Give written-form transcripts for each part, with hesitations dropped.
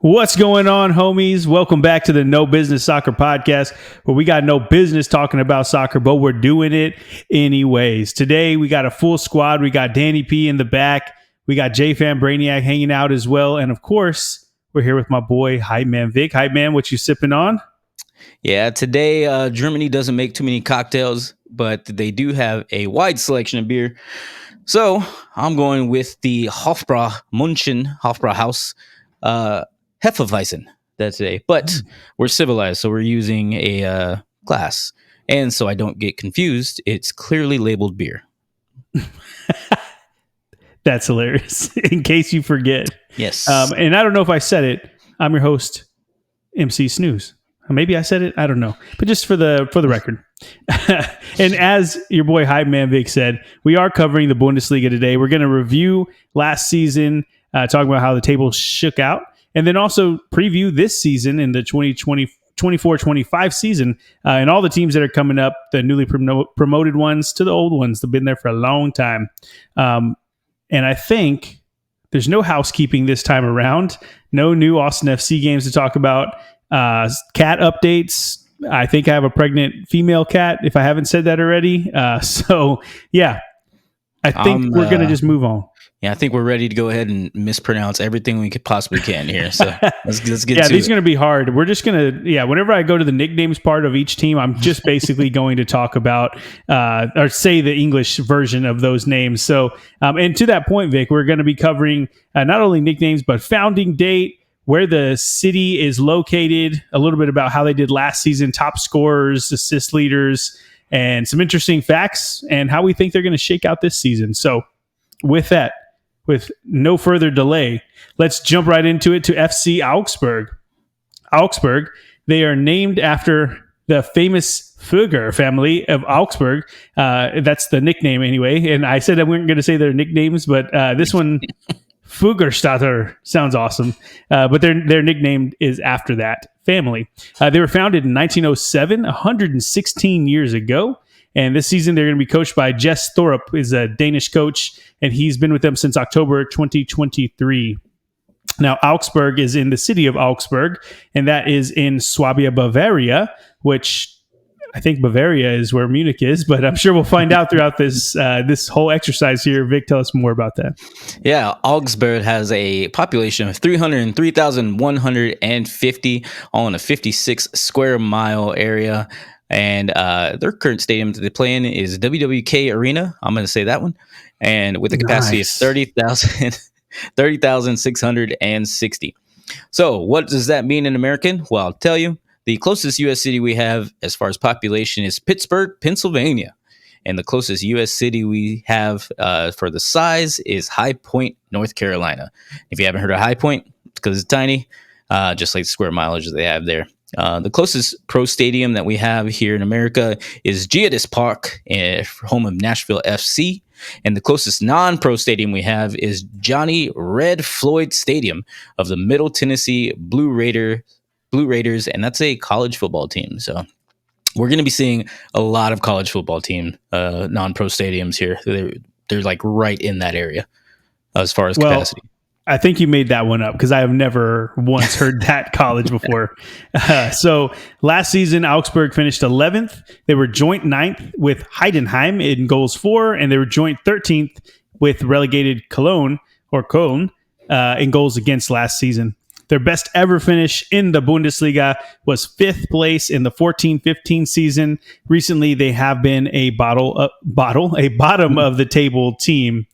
What's going on, homies? Welcome back to the No Business Soccer Podcast, where we got no business talking about soccer, but we're doing it anyways. Today, we got a full squad. We got Danny P in the back. We got J-Fan Brainiac hanging out as well. And of course, we're here with my boy, Hype Man Vic. Hype Man, what you sipping on? Yeah, today, Germany doesn't make too many cocktails, but they do have a wide selection of beer. So I'm going with the Hofbrauhaus, Hefeweizen that's today, but we're civilized, so we're using a glass, and so I don't get confused, it's clearly labeled beer. That's hilarious. In case you forget. Yes. And I don't know if I said it. I'm your host, MC Snooze. Maybe I said it. I don't know. But just for the record. And as your boy Hype Man Vic said, we are covering the Bundesliga today. We're going to review last season, talking about how the table shook out, and then also preview this season in the 2024-25 season, and all the teams that are coming up, the newly promoted ones to the old ones that have been there for a long time. And I think there's no housekeeping this time around. No new Austin FC games to talk about. Cat updates. I think I have a pregnant female cat, if I haven't said that already. So, yeah, I think we're going to just move on. Yeah, I think we're ready to go ahead and mispronounce everything we possibly can here. So let's get to it. Yeah, these are going to be hard. We're just going to, whenever I go to the nicknames part of each team, I'm just basically going to talk about or say the English version of those names. So, and to that point, Vic, we're going to be covering not only nicknames, but founding date, where the city is located, a little bit about how they did last season, top scorers, assist leaders, and some interesting facts and how we think they're going to shake out this season. So with that, with no further delay, let's jump right into it to FC Augsburg. Augsburg, they are named after the famous Fugger family of Augsburg. That's the nickname anyway. And I said I wasn't going to say their nicknames, but this one, Fuggerstatter, sounds awesome. But their nickname is after that family. They were founded in 1907, 116 years ago. And this season, they're going to be coached by Jess Thorup, is a Danish coach, and he's been with them since October 2023. Now, Augsburg is in the city of Augsburg, and that is in Swabia, Bavaria, which I think Bavaria is where Munich is, but I'm sure we'll find out throughout this this whole exercise here. Vic, tell us more about that. Yeah, Augsburg has a population of 303,150, all in a 56 square mile area. And their current stadium that they play in is WWK Arena. I'm going to say that one. And with a capacity of 30,660. So what does that mean in American? Well, I'll tell you. The closest U.S. city we have as far as population is Pittsburgh, Pennsylvania. And the closest U.S. city we have for the size is High Point, North Carolina. If you haven't heard of High Point, it's because it's tiny, just like the square mileage that they have there. The closest pro stadium that we have here in America is Geodis Park, home of Nashville FC. And the closest non-pro stadium we have is Johnny Red Floyd Stadium of the Middle Tennessee Blue Raiders, and that's a college football team. So we're going to be seeing a lot of college football team non-pro stadiums here. They're like right in that area as far as capacity. I think you made that one up because I have never once heard that college before. So last season, Augsburg finished 11th. They were joint 9th with Heidenheim in goals for, and they were joint 13th with relegated Cologne in goals against last season. Their best ever finish in the Bundesliga was 5th place in the 14-15 season. Recently, they have been a bottom of the table team.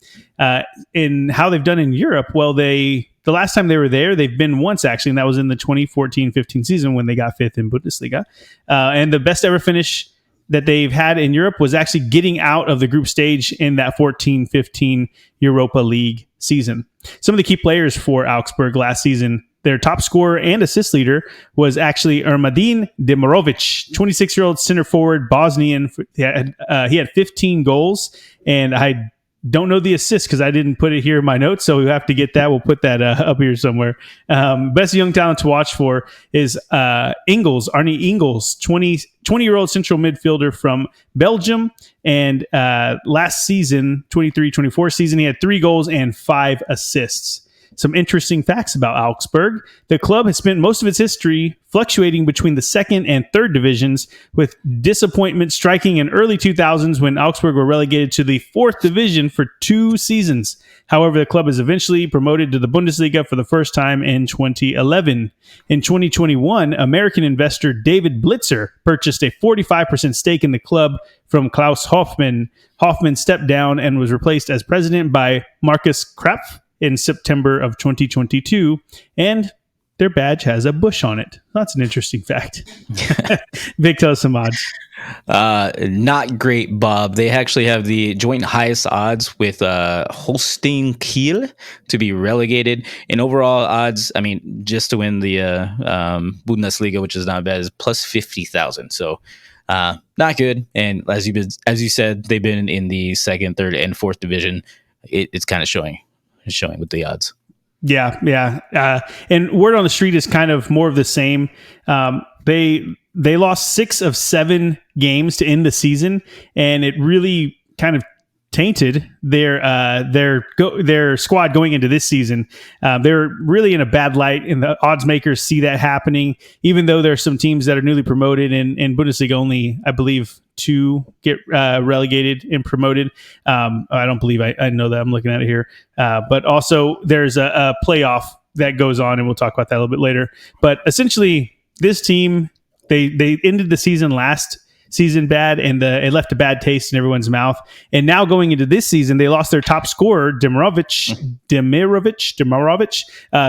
In how they've done in Europe, well, the last time they were there, they've been once actually, and that was in the 2014-15 season when they got 5th in Bundesliga. And the best ever finish that they've had in Europe was actually getting out of the group stage in that 14-15 Europa League season. Some of the key players for Augsburg last season, their top scorer and assist leader was actually Ermadin Demirovic, 26-year-old center forward, Bosnian. He had 15 goals, and I don't know the assist because I didn't put it here in my notes, so we have to get that. We'll put that up here somewhere. Best young talent to watch for is Arne Ingels, 20-year-old central midfielder from Belgium. And last season, 23-24 season, he had 3 goals and 5 assists. some interesting facts about Augsburg. The club has spent most of its history fluctuating between the second and third divisions, with disappointment striking in early 2000s when Augsburg were relegated to the fourth division for 2 seasons. However, the club is eventually promoted to the Bundesliga for the first time in 2011. In 2021, American investor David Blitzer purchased a 45% stake in the club from Klaus Hoffmann. Hoffmann stepped down and was replaced as president by Markus Krapf in September of 2022, and their badge has a bush on it. That's an interesting fact. Vic, tell us some odds. Not great, Bob. They actually have the joint highest odds with Holstein Kiel to be relegated. In overall odds, I mean, just to win the Bundesliga, which is not bad, is plus 50,000. So not good. And as you said, they've been in the second, third, and fourth division. It's kind of showing. It's showing with the odds. Yeah. And word on the street is kind of more of the same. They lost 6 of 7 games to end the season, and it really kind of tainted their squad going into this season. They're really in a bad light, and the odds makers see that happening. Even though there are some teams that are newly promoted, and in Bundesliga only, I believe, 2 get relegated and promoted. I don't believe I know that. I'm looking at it here, but also there's a playoff that goes on, and we'll talk about that a little bit later. But essentially, this team they ended the season last season bad, and it left a bad taste in everyone's mouth. And now going into this season, they lost their top scorer, Demirovic.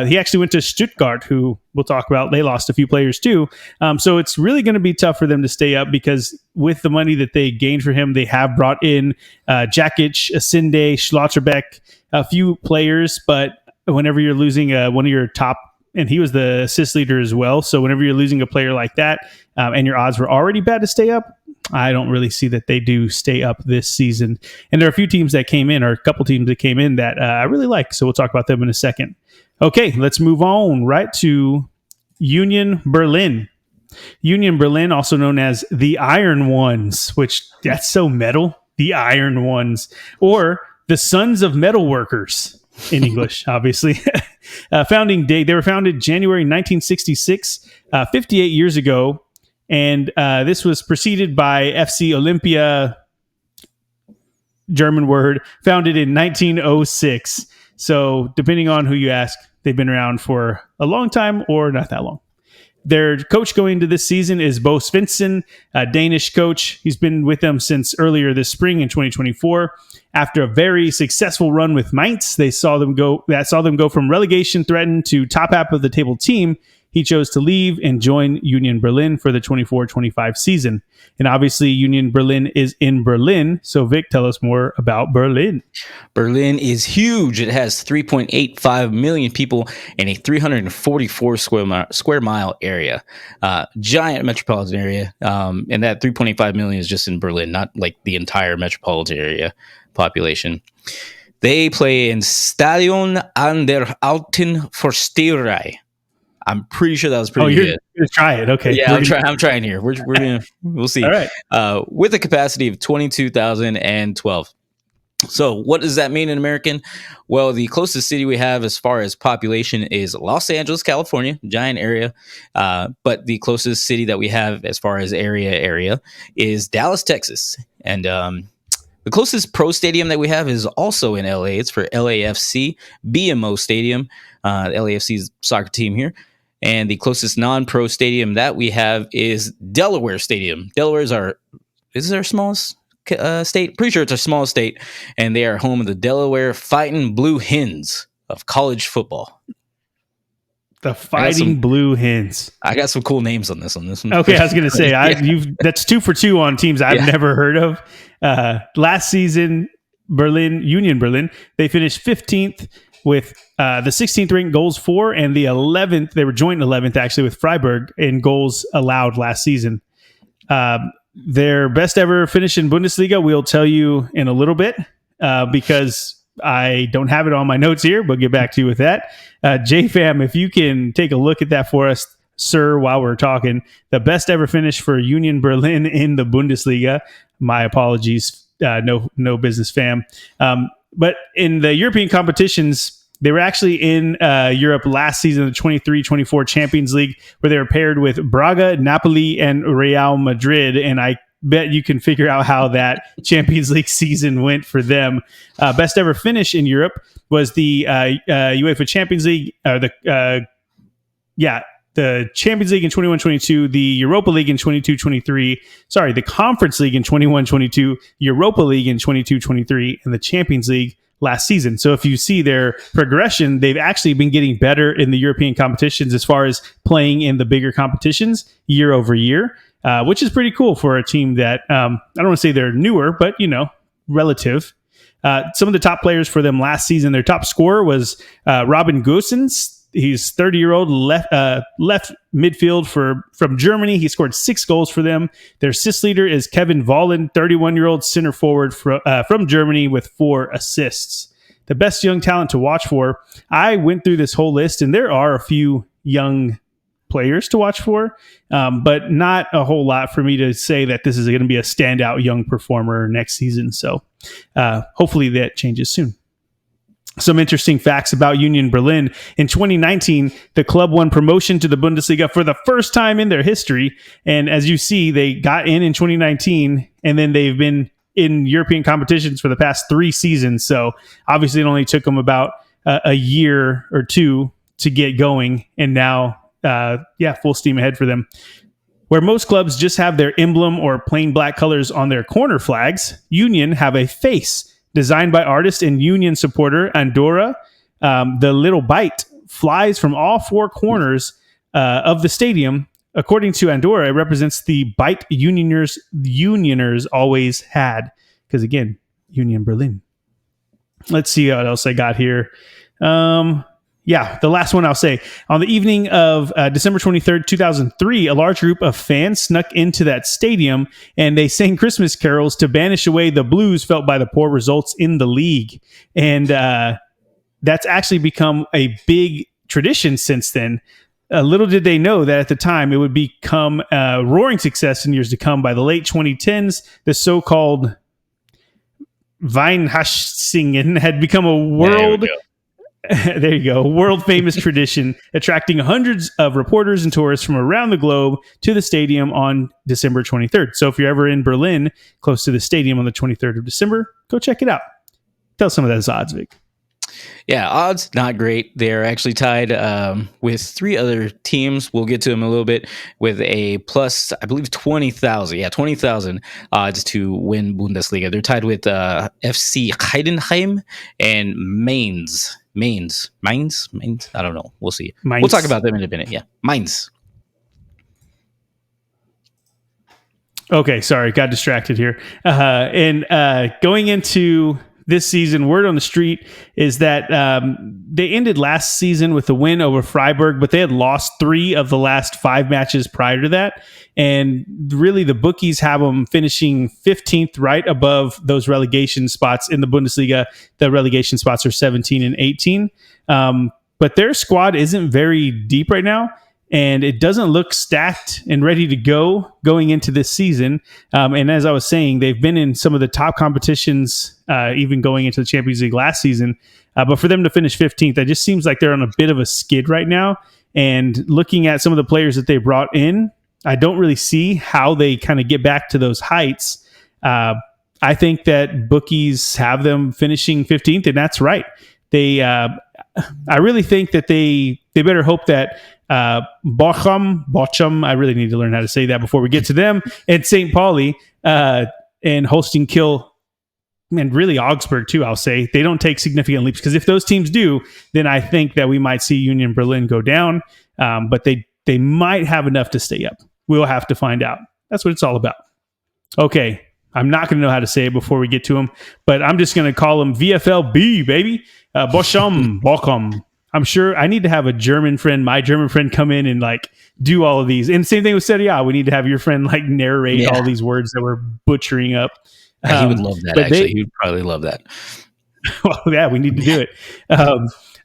He actually went to Stuttgart, who we'll talk about. They lost a few players too. So it's really going to be tough for them to stay up, because with the money that they gained for him, they have brought in Jakic, Asinde, Schlotterbeck, a few players. But whenever you're losing one of your top, and he was the assist leader as well. So whenever you're losing a player like that, and your odds were already bad to stay up, I don't really see that they do stay up this season. And there are a few teams that came in, or a couple teams that came in that I really like. So we'll talk about them in a second. Okay, let's move on right to Union Berlin. Union Berlin, also known as the Iron Ones, which that's so metal, the Iron Ones, or the Sons of Metal Workers in English, obviously. Founding date, they were founded January 1966, 58 years ago. And this was preceded by FC Olympia, German word, founded in 1906. So depending on who you ask, they've been around for a long time or not that long. Their coach going into this season is Bo Svensson, a Danish coach. He's been with them since earlier this spring in 2024. After a very successful run with Mainz, that saw them go from relegation threatened to top half of the table team. He chose to leave and join Union Berlin for the 24-25 season. And obviously, Union Berlin is in Berlin. So, Vic, tell us more about Berlin. Berlin is huge. It has 3.85 million people in a 344 square mile area. Giant metropolitan area. And that 3.85 million is just in Berlin, not like the entire metropolitan area population. They play in Stadion an der Alten Forsterei. I'm pretty sure that was pretty good. You're try it. Okay. Yeah, I'm trying here. We'll see. All right. With a capacity of 22,012. So what does that mean in American? Well, the closest city we have as far as population is Los Angeles, California, giant area. But the closest city that we have as far as area is Dallas, Texas. And the closest pro stadium that we have is also in LA. It's for LAFC, BMO Stadium, LAFC's soccer team here. And the closest non-pro stadium that we have is Delaware Stadium. Is our smallest state? Pretty sure it's our smallest state. And they are home of the Delaware Fighting Blue Hens of college football. The Fighting Blue Hens. I got some cool names on this one. Okay, I was going to say, that's 2 for 2 on teams I've never heard of. Last season, Union Berlin, they finished 15th with the 16th ranked goals for, and the 11th, they were joint 11th actually with Freiburg in goals allowed last season. Their best ever finish in Bundesliga, we'll tell you in a little bit, because I don't have it on my notes here, but get back to you with that. JFam, if you can take a look at that for us, sir, while we're talking. The best ever finish for Union Berlin in the Bundesliga. My apologies, no business fam. But in the European competitions, They were actually in Europe last season, the 23-24 Champions League, where they were paired with Braga, Napoli, and Real Madrid. And I bet you can figure out how that Champions League season went for them. Best ever finish in Europe was the UEFA Champions League, the Champions League in 21-22, the Europa League in 22-23, the Conference League in 21-22, Europa League in 22-23, and the Champions League last season. So if you see their progression, they've actually been getting better in the European competitions as far as playing in the bigger competitions year over year, which is pretty cool for a team that, I don't want to say they're newer, but, relative. Some of the top players for them last season, their top scorer was Robin Gosens. He's 30-year-old left midfield from Germany. He scored 6 goals for them. Their assist leader is Kevin Volland, 31-year-old center forward from Germany with 4 assists. The best young talent to watch for. I went through this whole list, and there are a few young players to watch for, but not a whole lot for me to say that this is going to be a standout young performer next season. So hopefully that changes soon. Some interesting facts about Union Berlin. In 2019, the club won promotion to the Bundesliga for the first time in their history. And as you see, they got in 2019, and then they've been in European competitions for the past 3 seasons. So obviously it only took them about a year or two to get going. And now, full steam ahead for them. Where most clubs just have their emblem or plain black colors on their corner flags, Union have a face designed by artist and Union supporter Andorra. The little bite flies from all 4 corners of the stadium. According to Andorra, it represents the bite Unioners always had. Because again, Union Berlin. Let's see what else I got here. The last one I'll say. On the evening of December 23rd, 2003, a large group of fans snuck into that stadium and they sang Christmas carols to banish away the blues felt by the poor results in the league. And that's actually become a big tradition since then. Little did they know that at the time it would become a roaring success in years to come. By the late 2010s, the so-called Weihnachtssingen had become a world... There you go. World famous tradition, attracting hundreds of reporters and tourists from around the globe to the stadium on December 23rd. So if you're ever in Berlin, close to the stadium on the 23rd of December, go check it out. Tell some of those odds, Vic. Yeah, odds, not great. They're actually tied with 3 other teams. We'll get to them in a little bit with a plus, I believe, 20,000. Yeah, 20,000 odds to win Bundesliga. They're tied with FC Heidenheim and Mainz. I don't know. We'll see. Mainz. We'll talk about them in a minute. Yeah, Mainz. Okay, sorry, got distracted here. Going into this season, word on the street is that they ended last season with a win over Freiburg, but they had lost 3 of the last 5 matches prior to that. And really, the bookies have them finishing 15th, right above those relegation spots in the Bundesliga. The relegation spots are 17 and 18. But their squad isn't very deep right now, and it doesn't look stacked and ready to go going into this season. And as I was saying, they've been in some of the top competitions, even going into the Champions League last season. But for them to finish 15th, it just seems like they're on a bit of a skid right now. And looking at some of the players that they brought in, I don't really see how they kind of get back to those heights. I think that bookies have them finishing 15th, and that's right. I really think that they better hope that Bochum, I really need to learn how to say that before we get to them, and St. Pauli and Holstein Kiel, and really Augsburg too, I'll say, they don't take significant leaps, because if those teams do, then I think that we might see Union Berlin go down, but they might have enough to stay up. We'll have to find out. That's what it's all about. Okay, I'm not going to know how to say it before we get to them, but I'm just going to call them VFLB, baby. Bochum. I'm sure I need to have my German friend come in and like do all of these. And same thing with Serie A. We need to have your friend like narrate all these words that we're butchering up. He would love that, actually. He would probably love that. Well, yeah, we need to do it.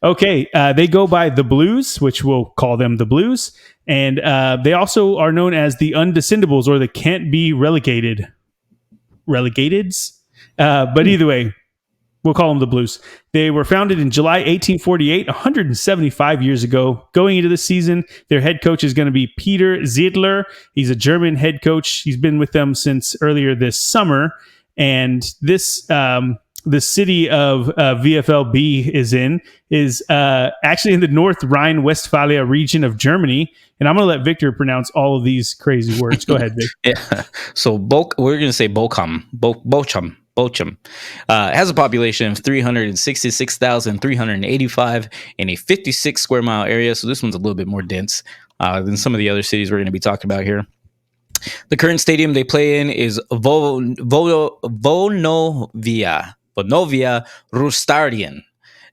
Okay, they go by the Blues, which we'll call them the Blues. And they also are known as the Undescendables, or the can't be relegateds. But either way, We'll call them the Blues. They were founded in July 1848, 175 years ago. Going into this season, their head coach is going to be Peter Ziedler. He's a German head coach. He's been with them since earlier this summer. And this, the city of VfLB is actually in the North Rhine-Westphalia region of Germany. And I'm going to let Victor pronounce all of these crazy words. Go ahead, Vic. Yeah. So we're going to say Bochum. Bochum. Has a population of 366,385 in a 56 square mile area. So this one's a little bit more dense than some of the other cities we're going to be talking about here. The current stadium they play in is Vonovia Rustadion,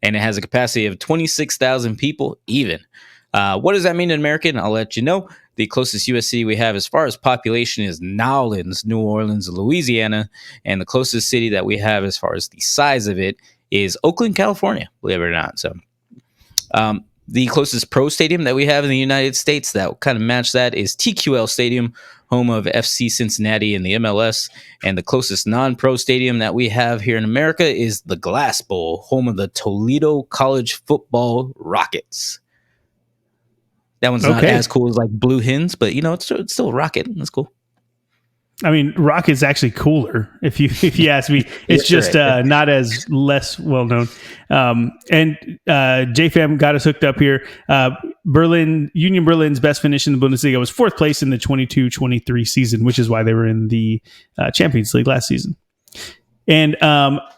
and it has a capacity of 26,000 people even. What does that mean in American? I'll let you know. The closest U.S. city we have as far as population is Nowlands, New Orleans, Louisiana. And the closest city that we have as far as the size of it is Oakland, California, believe it or not. So the closest pro stadium that we have in the United States that kind of match that is TQL Stadium, home of FC Cincinnati in the MLS. And the closest non-pro stadium that we have here in America is the Glass Bowl, home of the Toledo College Football Rockets. That one's not as cool as like Blue Hens, but it's still a rocket. That's cool. I mean, Rocket's actually cooler if you ask me. It's just right. Not as less well known. And JFam got us hooked up here. Union Berlin's best finish in the Bundesliga was 4th place in the 22-23 season, which is why they were in the Champions League last season. And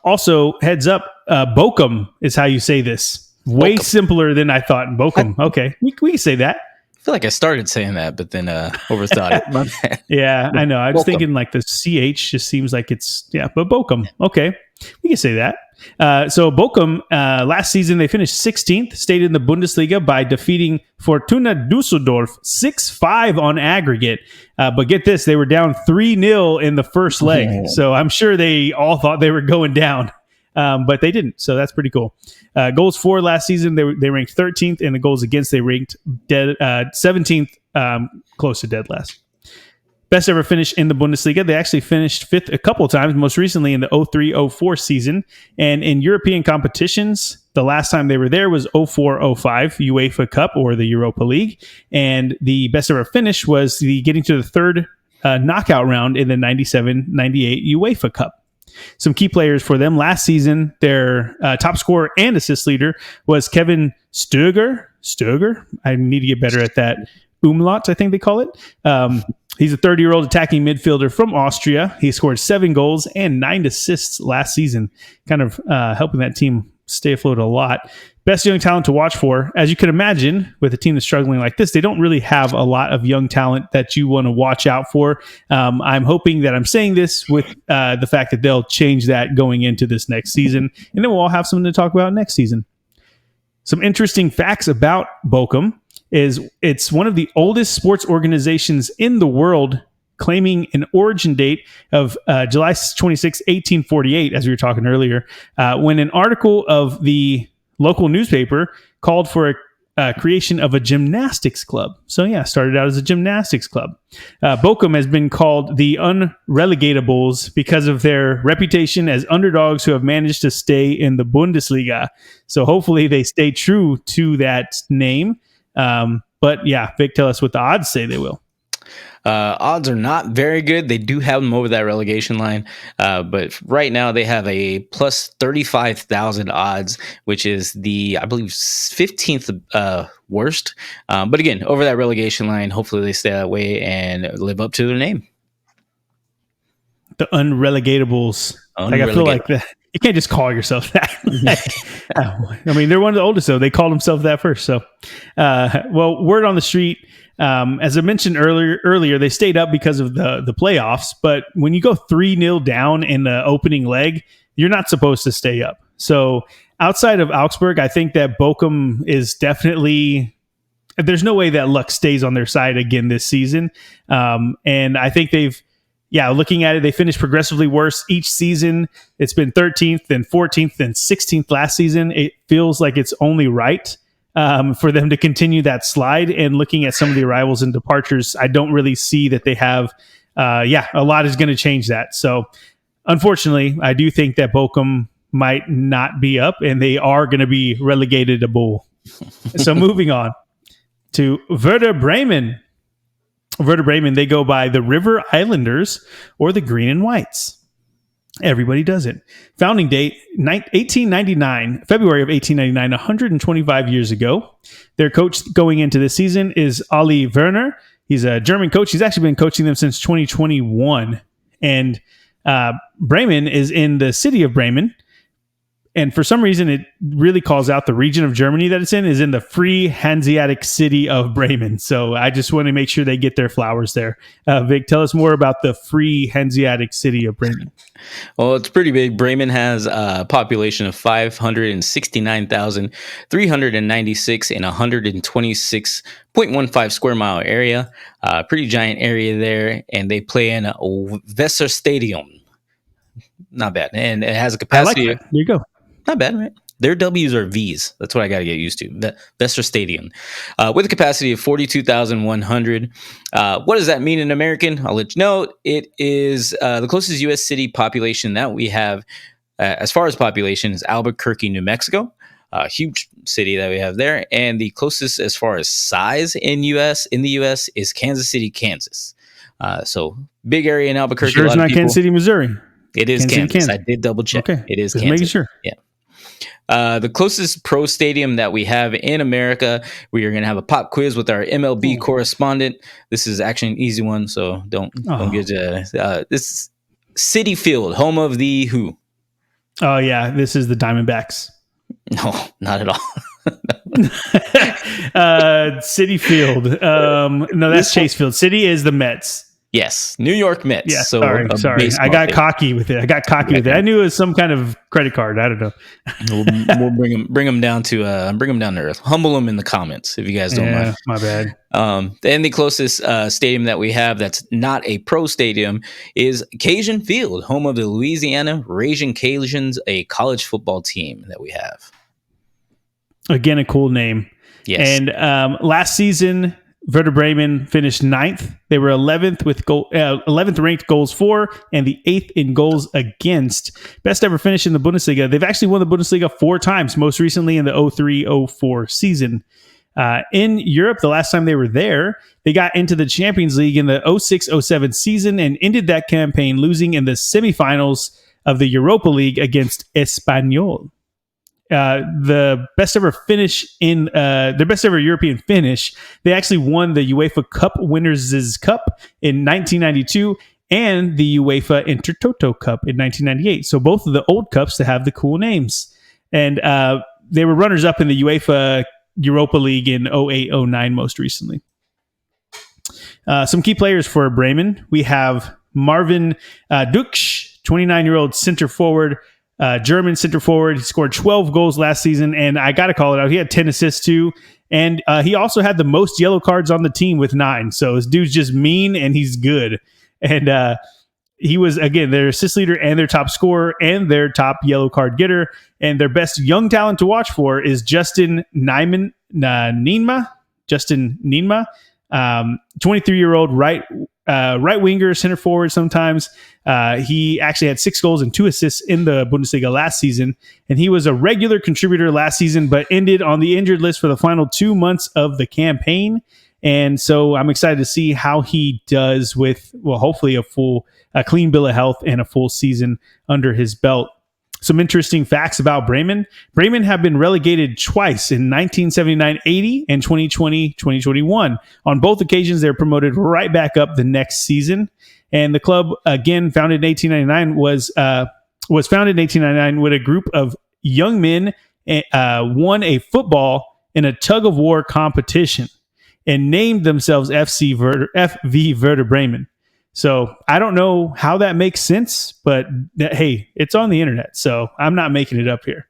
also, heads up, Bochum is how you say this. Way Bochum. Simpler than I thought. Bochum. Okay, we can say that. I feel like I started saying that, but then overthought it. Yeah, I know. I was thinking like the CH just seems like it's, but Bochum. Okay, we can say that. So Bochum, last season they finished 16th, stayed in the Bundesliga by defeating Fortuna Düsseldorf 6-5 on aggregate. But get this, they were down 3-0 in the first leg. So I'm sure they all thought they were going down. But they didn't, so that's pretty cool. Goals for last season, they ranked 13th, and the goals against they ranked 17th, close to dead last. Best ever finish in the Bundesliga. They actually finished 5th a couple of times, most recently in the 03-04 season. And in European competitions, the last time they were there was 04-05 UEFA Cup or the Europa League. And the best ever finish was getting to the third knockout round in the 97-98 UEFA Cup. Some key players for them last season, their top scorer and assist leader was Kevin Stöger. I need to get better at that. Umlaut, I think they call it. He's a 30-year-old attacking midfielder from Austria. He scored 7 goals and 9 assists last season, kind of helping that team stay afloat a lot. Best young talent to watch for. As you can imagine, with a team that's struggling like this, they don't really have a lot of young talent that you want to watch out for. I'm hoping that I'm saying this with the fact that they'll change that going into this next season, and then we'll all have something to talk about next season. Some interesting facts about Bochum is it's one of the oldest sports organizations in the world, claiming an origin date of July 26, 1848, as we were talking earlier, when an article of the local newspaper called for a creation of a gymnastics club. So yeah, started out as a gymnastics club. Bochum has been called the unrelegatables because of their reputation as underdogs who have managed to stay in the Bundesliga. So hopefully they stay true to that name. But yeah, Vic, tell us what the odds say they will. Odds are not very good. They do have them over that relegation line. But right now they have a plus 35,000 odds, which is the, I believe, 15th worst. But again, over that relegation line, hopefully they stay that way and live up to their name. The unrelegatables. Like, I feel like that. You can't just call yourself that. I mean, they're one of the oldest, though. They called themselves that first. So, well, word on the street. As I mentioned earlier, they stayed up because of the playoffs. But when you go 3-0 down in the opening leg, you're not supposed to stay up. So outside of Augsburg, I think that Bochum is definitely. There's no way that luck stays on their side again this season. And I think looking at it, they finished progressively worse each season. It's been 13th, then 14th, then 16th last season. It feels like it's only right for them to continue that slide. And looking at some of the arrivals and departures, I don't really see that they have, a lot is going to change that. So unfortunately, I do think that Bochum might not be up, and they are going to be relegated a bull. So moving on to Werder Bremen. Werder Bremen, they go by the River Islanders or the Green and Whites. Everybody does it. Founding date, 1899, February of 1899, 125 years ago. Their coach going into this season is Olli Werner. He's a German coach. He's actually been coaching them since 2021. And Bremen is in the city of Bremen. And for some reason, it really calls out the region of Germany that it's in is in the Free Hanseatic city of Bremen. So I just want to make sure they get their flowers there. Vic, tell us more about the Free Hanseatic city of Bremen. Well, it's pretty big. Bremen has a population of 569,396 in 126.15 square mile area. Pretty giant area there. And they play in a Weser Stadium. Not bad. And it has a capacity. There you go. Not bad, right? Their W's are V's. That's what I got to get used to. The Weser Stadium. With a capacity of 42,100. What does that mean in American? I'll let you know. It is the closest U.S. city population that we have, as far as population, is Albuquerque, New Mexico. A huge city that we have there. And the closest as far as size in the U.S. is Kansas City, Kansas. So big area in Albuquerque. Sure, it's not Kansas City, Missouri. It is Kansas. I did double check. Okay. It is Just Kansas. making sure. Yeah. The closest pro stadium that we have in America, we are going to have a pop quiz with our MLB correspondent. This is actually an easy one, so don't get this Citi Field, home of the who? Oh yeah, this is the Diamondbacks. No, not at all. Citi Field. No, that's Chase Field. City is the Mets. Yes, New York Mets. Yeah, so sorry. I got cocky with it. I knew it was some kind of credit card. I don't know. We'll bring them down to earth. Humble them in the comments if you guys don't mind. My bad. And the closest stadium that we have that's not a pro stadium is Cajun Field, home of the Louisiana Raging Cajuns, a college football team that we have. Again, a cool name. Yes. And last season, Werder Bremen finished 9th. They were 11th with 11th ranked goals for and the 8th in goals against. Best ever finish in the Bundesliga. They've actually won the Bundesliga 4 times, most recently in the 03-04 season. In Europe, the last time they were there, they got into the Champions League in the 06-07 season and ended that campaign losing in the semifinals of the Europa League against Espanyol. The best ever finish in their best ever European finish, they actually won the UEFA Cup Winners' Cup in 1992 and the UEFA Intertoto Cup in 1998. So both of the old cups that have the cool names. And they were runners-up in the UEFA Europa League in 08-09 most recently. Some key players for Bremen. We have Marvin Duksch, 29-year-old center forward, German center forward. He scored 12 goals last season, and I got to call it out. He had 10 assists too, and he also had the most yellow cards on the team with 9. So this dude's just mean, and he's good. And he was, again, their assist leader and their top scorer and their top yellow card getter. And their best young talent to watch for is Justin Nienma, 23-year-old right winger, center forward sometimes. He actually had 6 goals and 2 assists in the Bundesliga last season, and he was a regular contributor last season, but ended on the injured list for the final 2 months of the campaign. And so I'm excited to see how he does with, well, hopefully a clean bill of health and a full season under his belt. Some interesting facts about Bremen. Bremen have been relegated twice in 1979-80 and 2020-2021. On both occasions, they were promoted right back up the next season. And the club, again, founded in 1899, was founded in 1899 with a group of young men, won a football in a tug-of-war competition and named themselves FV Werder Bremen. So I don't know how that makes sense, but hey, it's on the internet, so I'm not making it up here.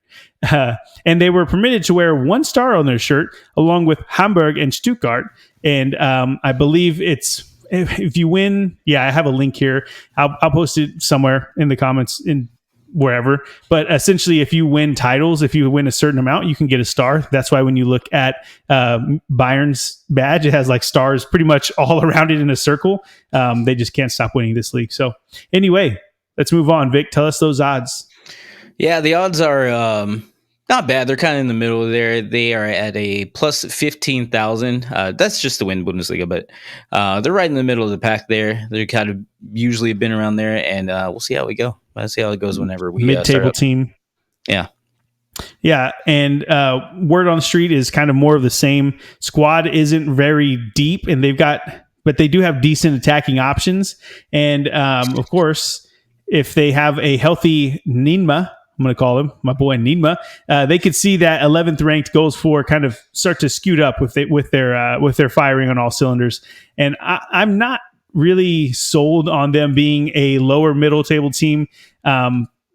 And they were permitted to wear 1 star on their shirt, along with Hamburg and Stuttgart. And I believe it's, if you win, I have a link here. I'll post it somewhere in the comments in wherever. But essentially, if you win titles, if you win a certain amount, you can get a star. That's why when you look at Bayern's badge, it has like stars pretty much all around it in a circle. They just can't stop winning this league. So anyway, let's move on. Vic, tell us those odds. Yeah, the odds are not bad. They're kind of in the middle there. They are at a plus 15,000. That's just to win Bundesliga, but they're right in the middle of the pack there. They're kind of usually been around there, and we'll see how we go. We'll see how it goes whenever we start Mid-table up. team. Yeah. Yeah, and word on the street is kind of more of the same. Squad isn't very deep, and but they do have decent attacking options. And of course, if they have a healthy Ninma, I'm going to call him my boy Ninma, they could see that 11th ranked goals for kind of start to scoot up with their firing on all cylinders. And I'm not really sold on them being a lower middle table team.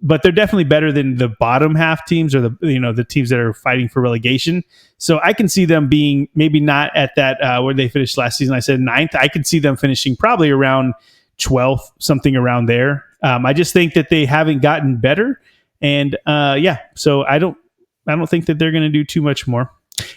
But they're definitely better than the bottom half teams or the teams that are fighting for relegation. So I can see them being maybe not at that where they finished last season. I said 9th. I could see them finishing probably around 12th, something around there. I just think that they haven't gotten better, and so I don't think that they're going to do too much more.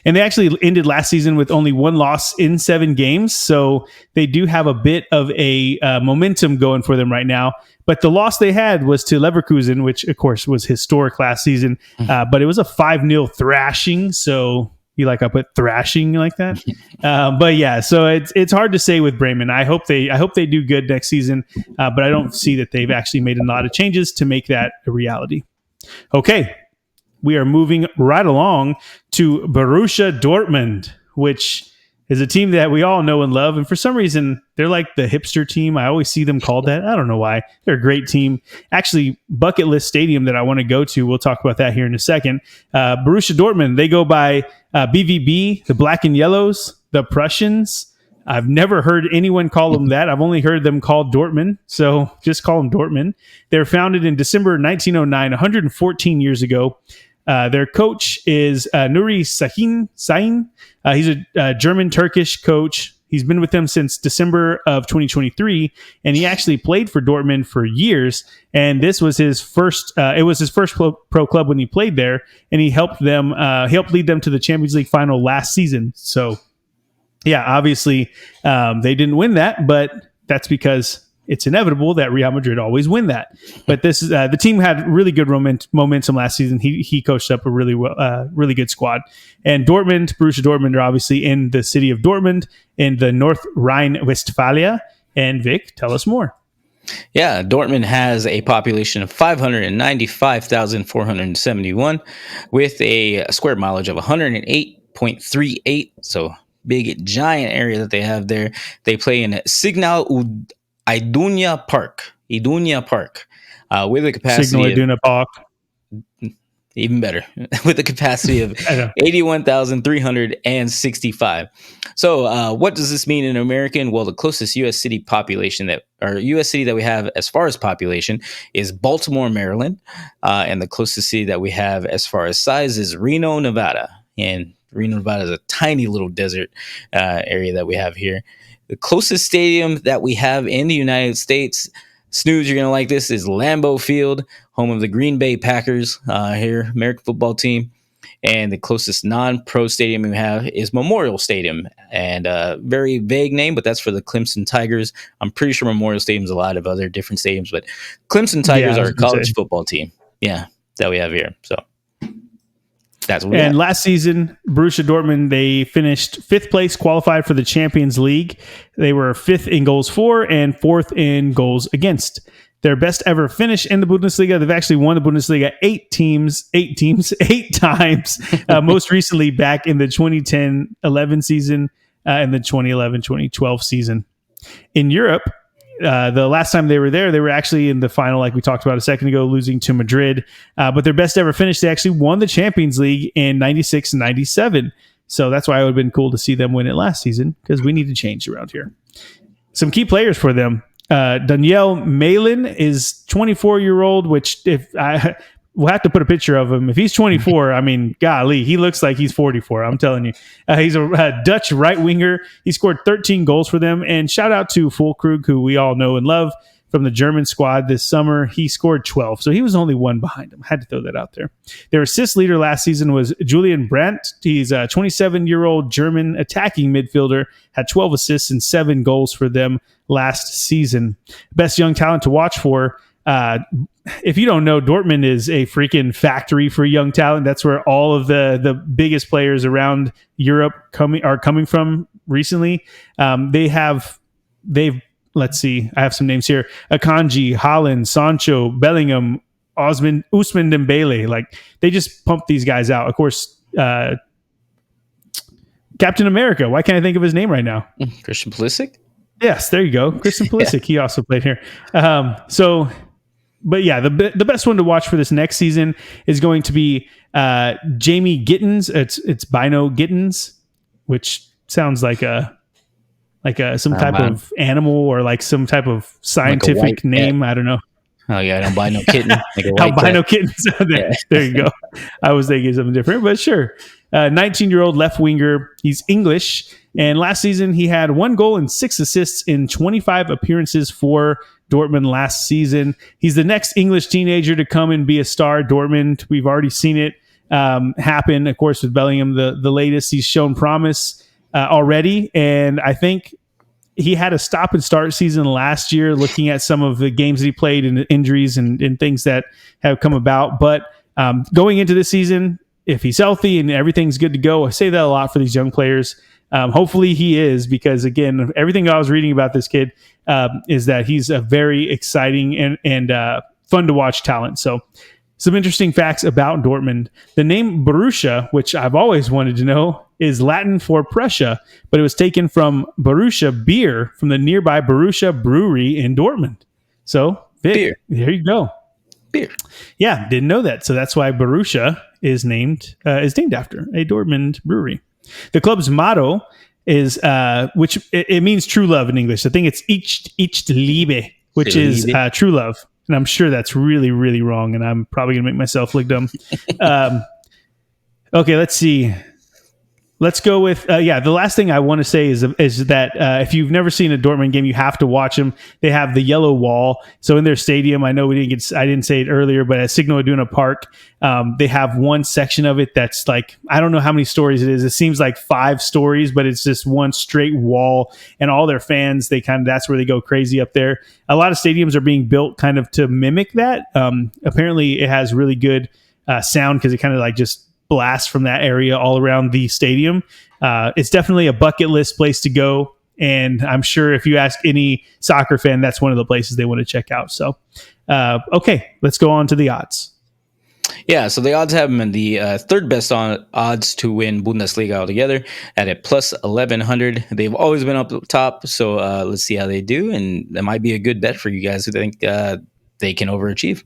And they actually ended last season with only one loss in 7 games. So they do have a bit of a momentum going for them right now. But the loss they had was to Leverkusen, which, of course, was historic last season. But it was a 5-0 thrashing. So I put thrashing like that. But yeah, so it's hard to say with Bremen. I hope they do good next season. But I don't see that they've actually made a lot of changes to make that a reality. Okay. We are moving right along to Borussia Dortmund, which is a team that we all know and love. And for some reason, they're like the hipster team. I always see them called that. I don't know why. They're a great team. Actually, bucket list stadium that I want to go to. We'll talk about that here in a second. Borussia Dortmund, they go by BVB, the Black and Yellows, the Prussians. I've never heard anyone call them that. I've only heard them called Dortmund. So just call them Dortmund. They were founded in December 1909, 114 years ago. Their coach is Nuri Sahin. He's a German-Turkish coach. He's been with them since December of 2023, and he actually played for Dortmund for years. And this was his first. It was his first pro club when he played there, and he helped them. Helped lead them to the Champions League final last season. So, yeah, obviously they didn't win that, but that's because it's inevitable that Real Madrid always win that. But this is the team had really good momentum last season. He coached up a really good squad. And Borussia Dortmund are obviously in the city of Dortmund in the North Rhine-Westphalia. And Vic, tell us more. Yeah, Dortmund has a population of 595,471 with a square mileage of 108.38. So big, giant area that they have there. They play in Signal Iduna Park, with a capacity Signal Iduna Park. Even better, with a capacity of 81,365. So what does this mean in American? Well, the closest U.S. city that we have as far as population is Baltimore, Maryland. And the closest city that we have as far as size is Reno, Nevada. And Reno, Nevada is a tiny little desert area that we have here. The closest stadium that we have in the United States, Snooze, you're going to like this, is Lambeau Field, home of the Green Bay Packers here, American football team. And the closest non-pro stadium we have is Memorial Stadium. And a very vague name, but that's for the Clemson Tigers. I'm pretty sure Memorial Stadium's a lot of other different stadiums, but Clemson Tigers are a college football team. Yeah, that we have here. So that's what we got. Last season, Borussia Dortmund, they finished 5th place, qualified for the Champions League. They were 5th in goals for and 4th in goals against. Their best ever finish in the Bundesliga. They've actually won the Bundesliga 8 times. Most recently back in the 2010-11 season and the 2011-2012 season. In Europe, the last time they were there, they were actually in the final, like we talked about a second ago, losing to Madrid. But their best ever finish, they actually won the Champions League in 96 and 97. So that's why it would have been cool to see them win it last season, because we need to change around here. Some key players for them. Daniel Malin is 24-year-old, which we'll have to put a picture of him. If he's 24, I mean, golly, he looks like he's 44. I'm telling you. He's a Dutch right winger. He scored 13 goals for them. And shout out to Fulkrug, who we all know and love from the German squad this summer. He scored 12. So he was only one behind him. I had to throw that out there. Their assist leader last season was Julian Brandt. He's a 27-year-old German attacking midfielder, had 12 assists and 7 goals for them last season. Best young talent to watch for if you don't know, Dortmund is a freaking factory for young talent. That's where all of the biggest players around Europe are coming from recently. They've let's see, I have some names here: Akanji, Haaland, Sancho, Bellingham, Usman Dembele. Like, they just pump these guys out. Of course, Captain America. Why can't I think of his name right now? Christian Pulisic. Yes, there you go. Christian Pulisic. Yeah. He also played here. But yeah, the best one to watch for this next season is going to be Jamie Gittins. It's Bino Gittins, which sounds like some type of animal or like some type of scientific name. I don't know. Oh yeah, I don't buy no kitten. Like albino kittens. There you go. I was thinking something different, but sure. 19-year-old left winger. He's English, and last season he had 1 goal and 6 assists in 25 appearances for Dortmund last season. He's the next English teenager to come and be a star at Dortmund. We've already seen it happen, of course, with Bellingham. The latest, he's shown promise already, and I think he had a stop and start season last year, looking at some of the games that he played and injuries and things that have come about. But going into this season, if he's healthy and everything's good to go, I say that a lot for these young players. Hopefully he is, because again, everything I was reading about this kid is that he's a very exciting and fun to watch talent. So some interesting facts about Dortmund. The name Borussia, which I've always wanted to know, is Latin for Prussia, but it was taken from Borussia beer from the nearby Borussia brewery in Dortmund. So, Vic, there you go. Beer. Yeah, didn't know that. So that's why Borussia is named after a Dortmund brewery. The club's motto is, which it means true love in English. I think it's Ich liebe, which is true love. And I'm sure that's really, really wrong, and I'm probably going to make myself look dumb. Okay, let's see. Let's go with, the last thing I want to say is that if you've never seen a Dortmund game, you have to watch them. They have the yellow wall. So in their stadium, I know I didn't say it earlier, but at Signal Iduna Park, they have one section of it that's like, I don't know how many stories it is. It seems like 5 stories, but it's just one straight wall, and all their fans, that's where they go crazy up there. A lot of stadiums are being built kind of to mimic that. Apparently it has really good sound, because it kind of like just blast from that area all around the stadium. It's definitely a bucket list place to go, and I'm sure if you ask any soccer fan, that's one of the places they want to check out. So, okay, let's go on to the odds. Yeah, so the odds have them in the third best odds to win Bundesliga altogether at a plus 1,100. They've always been up top, so let's see how they do, and that might be a good bet for you guys who think they can overachieve.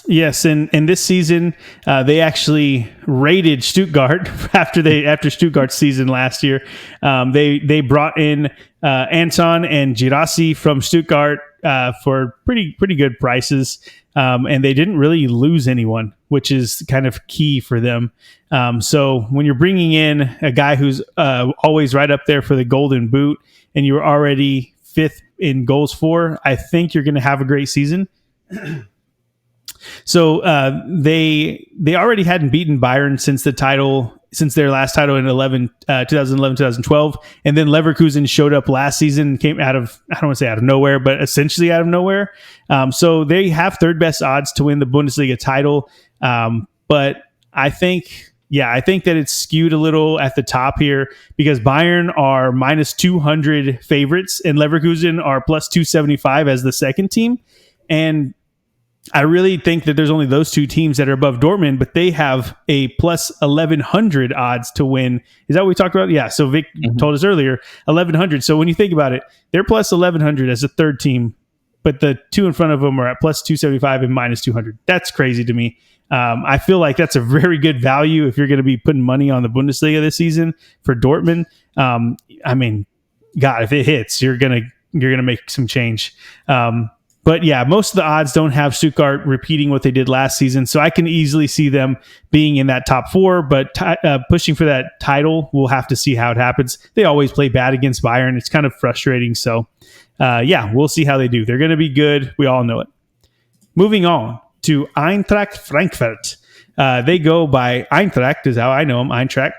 Yes, and this season they actually raided Stuttgart after Stuttgart's season last year. They brought in Anton and Girassi from Stuttgart for pretty good prices, and they didn't really lose anyone, which is kind of key for them. So when you're bringing in a guy who's always right up there for the Golden Boot, and you're already 5th in goals for, I think you're going to have a great season. So they already hadn't beaten Bayern since their last title in 2011-2012, and then Leverkusen showed up last season, came out of, I don't want to say out of nowhere, but essentially out of nowhere. So they have third best odds to win the Bundesliga title, but I think that it's skewed a little at the top here, because Bayern are minus 200 favorites and Leverkusen are plus 275 as the second team, and I really think that there's only those 2 teams that are above Dortmund, but they have a plus 1,100 odds to win. Is that what we talked about? Yeah. So Vic told us earlier, 1,100. So when you think about it, they're plus 1,100 as a third team, but the 2 in front of them are at plus 275 and minus 200. That's crazy to me. I feel like that's a very good value if you're going to be putting money on the Bundesliga this season for Dortmund. I mean, God, if it hits, you're gonna make some change. But yeah, most of the odds don't have Stuttgart repeating what they did last season, so I can easily see them being in that top 4, but pushing for that title, we'll have to see how it happens. They always play bad against Bayern. It's kind of frustrating. So we'll see how they do. They're going to be good. We all know it. Moving on to Eintracht Frankfurt. They go by Eintracht, is how I know them, Eintracht.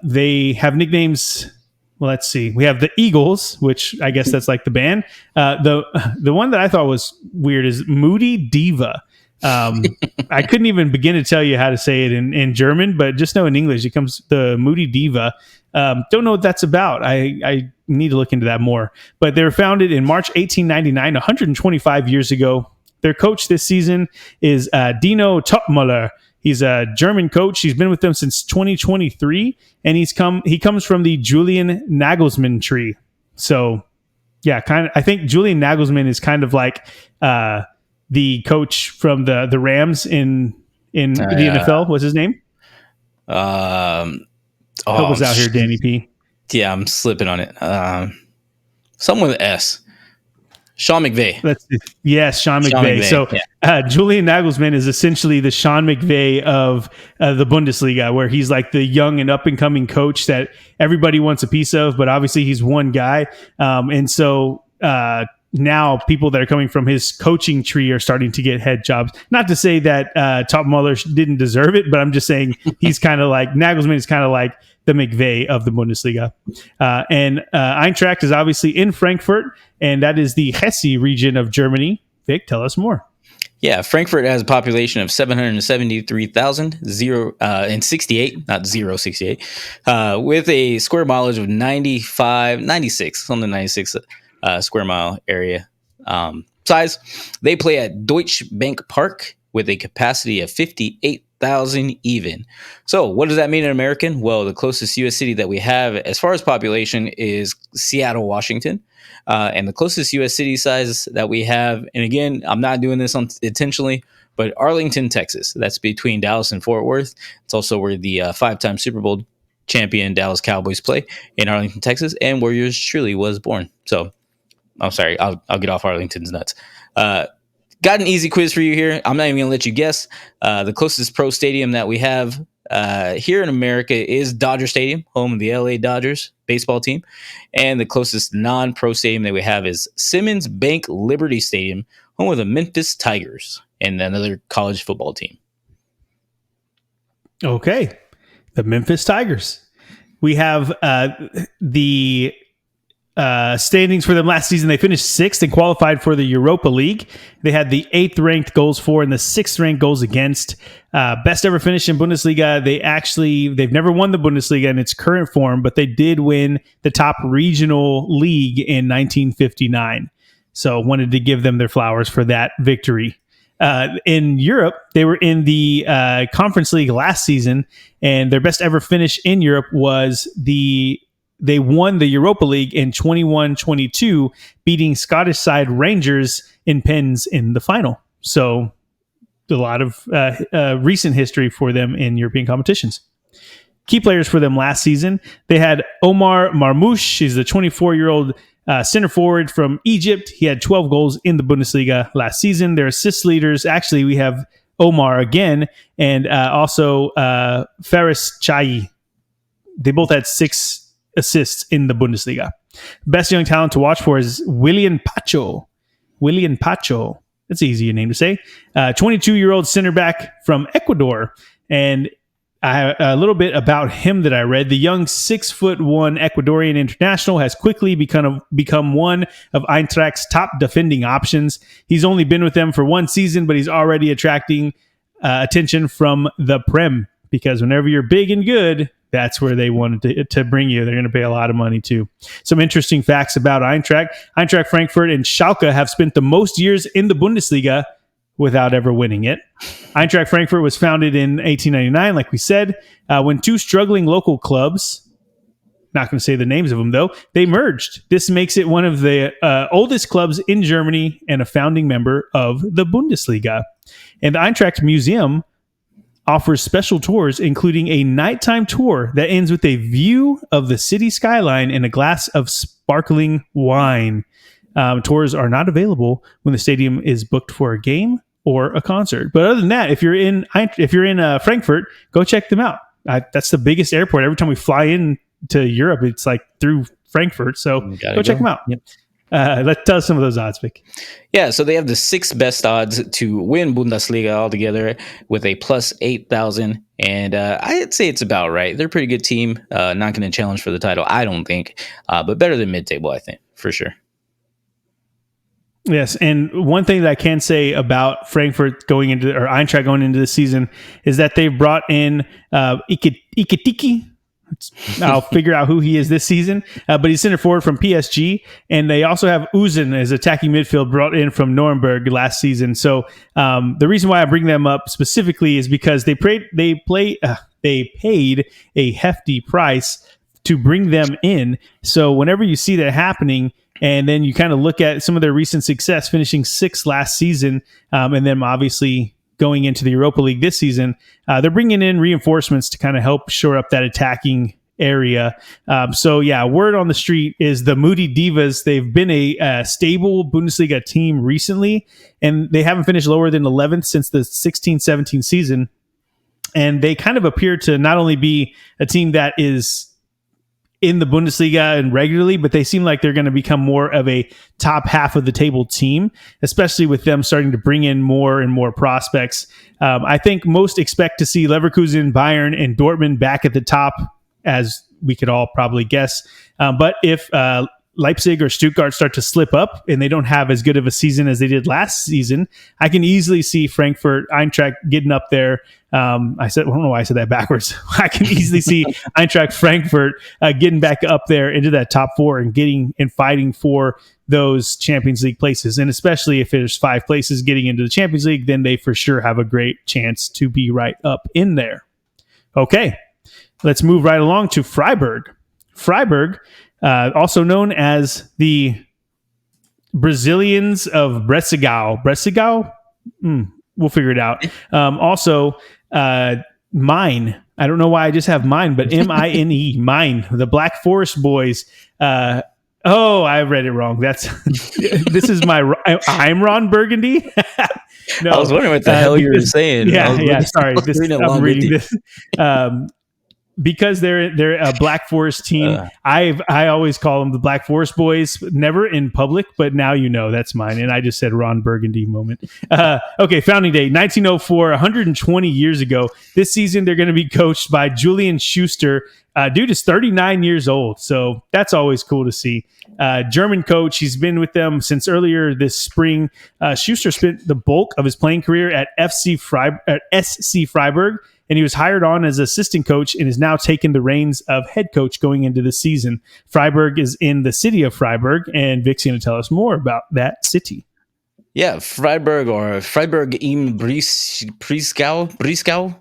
They have nicknames let's see. We have the Eagles, which I guess that's like the band. The one that I thought was weird is Moody Diva. I couldn't even begin to tell you how to say it in German, but just know in English it comes the Moody Diva. Don't know what that's about. I need to look into that more. But they were founded in March 1899, 125 years ago. Their coach this season is Dino Topmuller. He's a German coach. He's been with them since 2023, and he comes from the Julian Nagelsmann tree. So, yeah, kind of. I think Julian Nagelsmann is kind of like the coach from the Rams in the NFL. What's his name? Help us out here, Danny P. Yeah, I'm slipping on it. Someone with S. Sean McVay. Yes, Sean McVay. So Julian Nagelsmann is essentially the Sean McVay of the Bundesliga, where he's like the young and up-and-coming coach that everybody wants a piece of, but obviously he's one guy. And so now people that are coming from his coaching tree are starting to get head jobs. Not to say that Topmuller didn't deserve it, but I'm just saying he's kind of like, Nagelsmann is kind of like the McVay of the Bundesliga. And Eintracht is obviously in Frankfurt, and that is the Hesse region of Germany. Vic, tell us more. Yeah, Frankfurt has a population of 773,068, not 068, with a square mileage of 96 square mile area size. They play at Deutsche Bank Park with a capacity of 58,000 even. So what does that mean in American? Well, the closest U.S. city that we have as far as population is Seattle, Washington. And the closest U.S. city size that we have, and again, I'm not doing this intentionally, but Arlington, Texas. That's between Dallas and Fort Worth. It's also where the five-time Super Bowl champion Dallas Cowboys play in Arlington, Texas, and where yours truly was born. So, I'm sorry, I'll get off Arlington's nuts. Got an easy quiz for you here. I'm not even going to let you guess. The closest pro stadium that we have here in America is Dodger Stadium, home of the LA Dodgers baseball team. And the closest non-pro stadium that we have is Simmons Bank Liberty Stadium, home of the Memphis Tigers and another college football team. Okay. The Memphis Tigers. We have the standings for them last season. They finished 6th and qualified for the Europa League. They had the 8th ranked goals for and the 6th ranked goals against. Best ever finish in Bundesliga. They've never won the Bundesliga in its current form, but they did win the top regional league in 1959. So wanted to give them their flowers for that victory. In Europe, they were in the Conference League last season, and their best ever finish in Europe was they won the Europa League in 21-22, beating Scottish side Rangers in pens in the final. So a lot of recent history for them in European competitions. Key players for them last season, they had Omar Marmoush. He's the 24-year-old center forward from Egypt. He had 12 goals in the Bundesliga last season. Their assist leaders, actually, we have Omar again, and also Faris Chayi. They both had 6 assists in the Bundesliga. Best young talent to watch for is William Pacho. That's an easy name to say. 22-year-old center back from Ecuador. And a little bit about him that I read. The young 6'1" Ecuadorian international has quickly become one of Eintracht's top defending options. He's only been with them for one season, but he's already attracting attention from the Prem, because whenever you're big and good, that's where they wanted to bring you. They're going to pay a lot of money too. Some interesting facts about Eintracht. Eintracht Frankfurt and Schalke have spent the most years in the Bundesliga without ever winning it. Eintracht Frankfurt was founded in 1899, like we said, when 2 struggling local clubs, not going to say the names of them though, they merged. This makes it one of the oldest clubs in Germany and a founding member of the Bundesliga. And the Eintracht Museum offers special tours, including a nighttime tour that ends with a view of the city skyline and a glass of sparkling wine. Tours are not available when the stadium is booked for a game or a concert. But other than that, if you're in Frankfurt, go check them out. That's the biggest airport. Every time we fly in to Europe, it's like through Frankfurt. So go check them out. Yep. Let's tell us some of those odds, Vic. Yeah, so they have the sixth best odds to win Bundesliga altogether with a plus 8,000. And I'd say it's about right. They're a pretty good team. Not going to challenge for the title, I don't think, but better than mid-table, I think, for sure. Yes, and one thing that I can say about Frankfurt going into, or Eintracht going into the season, is that they've brought in Ikitiki. I'll figure out who he is this season, but he's center forward from PSG, and they also have Uzen as attacking midfield brought in from Nuremberg last season. So the reason why I bring them up specifically is because they paid a hefty price to bring them in. So whenever you see that happening, and then you kind of look at some of their recent success, finishing sixth last season, and then obviously going into the Europa League this season, they're bringing in reinforcements to kind of help shore up that attacking area. So yeah, word on the street is the Moody Divas. They've been a stable Bundesliga team recently, and they haven't finished lower than 11th since the 16-17 season. And they kind of appear to not only be a team that is in the Bundesliga and regularly, but they seem like they're going to become more of a top half of the table team, especially with them starting to bring in more and more prospects. I think most expect to see Leverkusen, Bayern, and Dortmund back at the top, as we could all probably guess. But if Leipzig or Stuttgart start to slip up and they don't have as good of a season as they did last season, I can easily see Frankfurt, Eintracht getting up there. I don't know why I said that backwards. I can easily see Eintracht Frankfurt getting back up there into that top four and getting and fighting for those Champions League places. And especially if there's 5 places getting into the Champions League, then they for sure have a great chance to be right up in there. Okay, let's move right along to Freiburg. Freiburg, also known as the Brazilians of Bresegau. Bresegau? We'll figure it out. Also, Mine. I don't know why I just have Mine, but M-I-N-E, Mine. The Black Forest Boys. I read it wrong. This is I'm Ron Burgundy. No, I was wondering what the hell you were saying. Yeah. Sorry, I'm reading this. Because they're a Black Forest team. I always call them the Black Forest Boys, never in public, but now you know that's mine. And I just said Ron Burgundy moment. Okay, founding date 1904, 120 years ago. This season they're going to be coached by Julian Schuster. Dude is 39 years old, so that's always cool to see. German coach. He's been with them since earlier this spring. Schuster spent the bulk of his playing career at SC Freiburg, and he was hired on as assistant coach and is now taking the reins of head coach going into the season. Freiburg is in the city of Freiburg, and Vic's going to tell us more about that city. Yeah, Freiburg or Freiburg im Breisgau.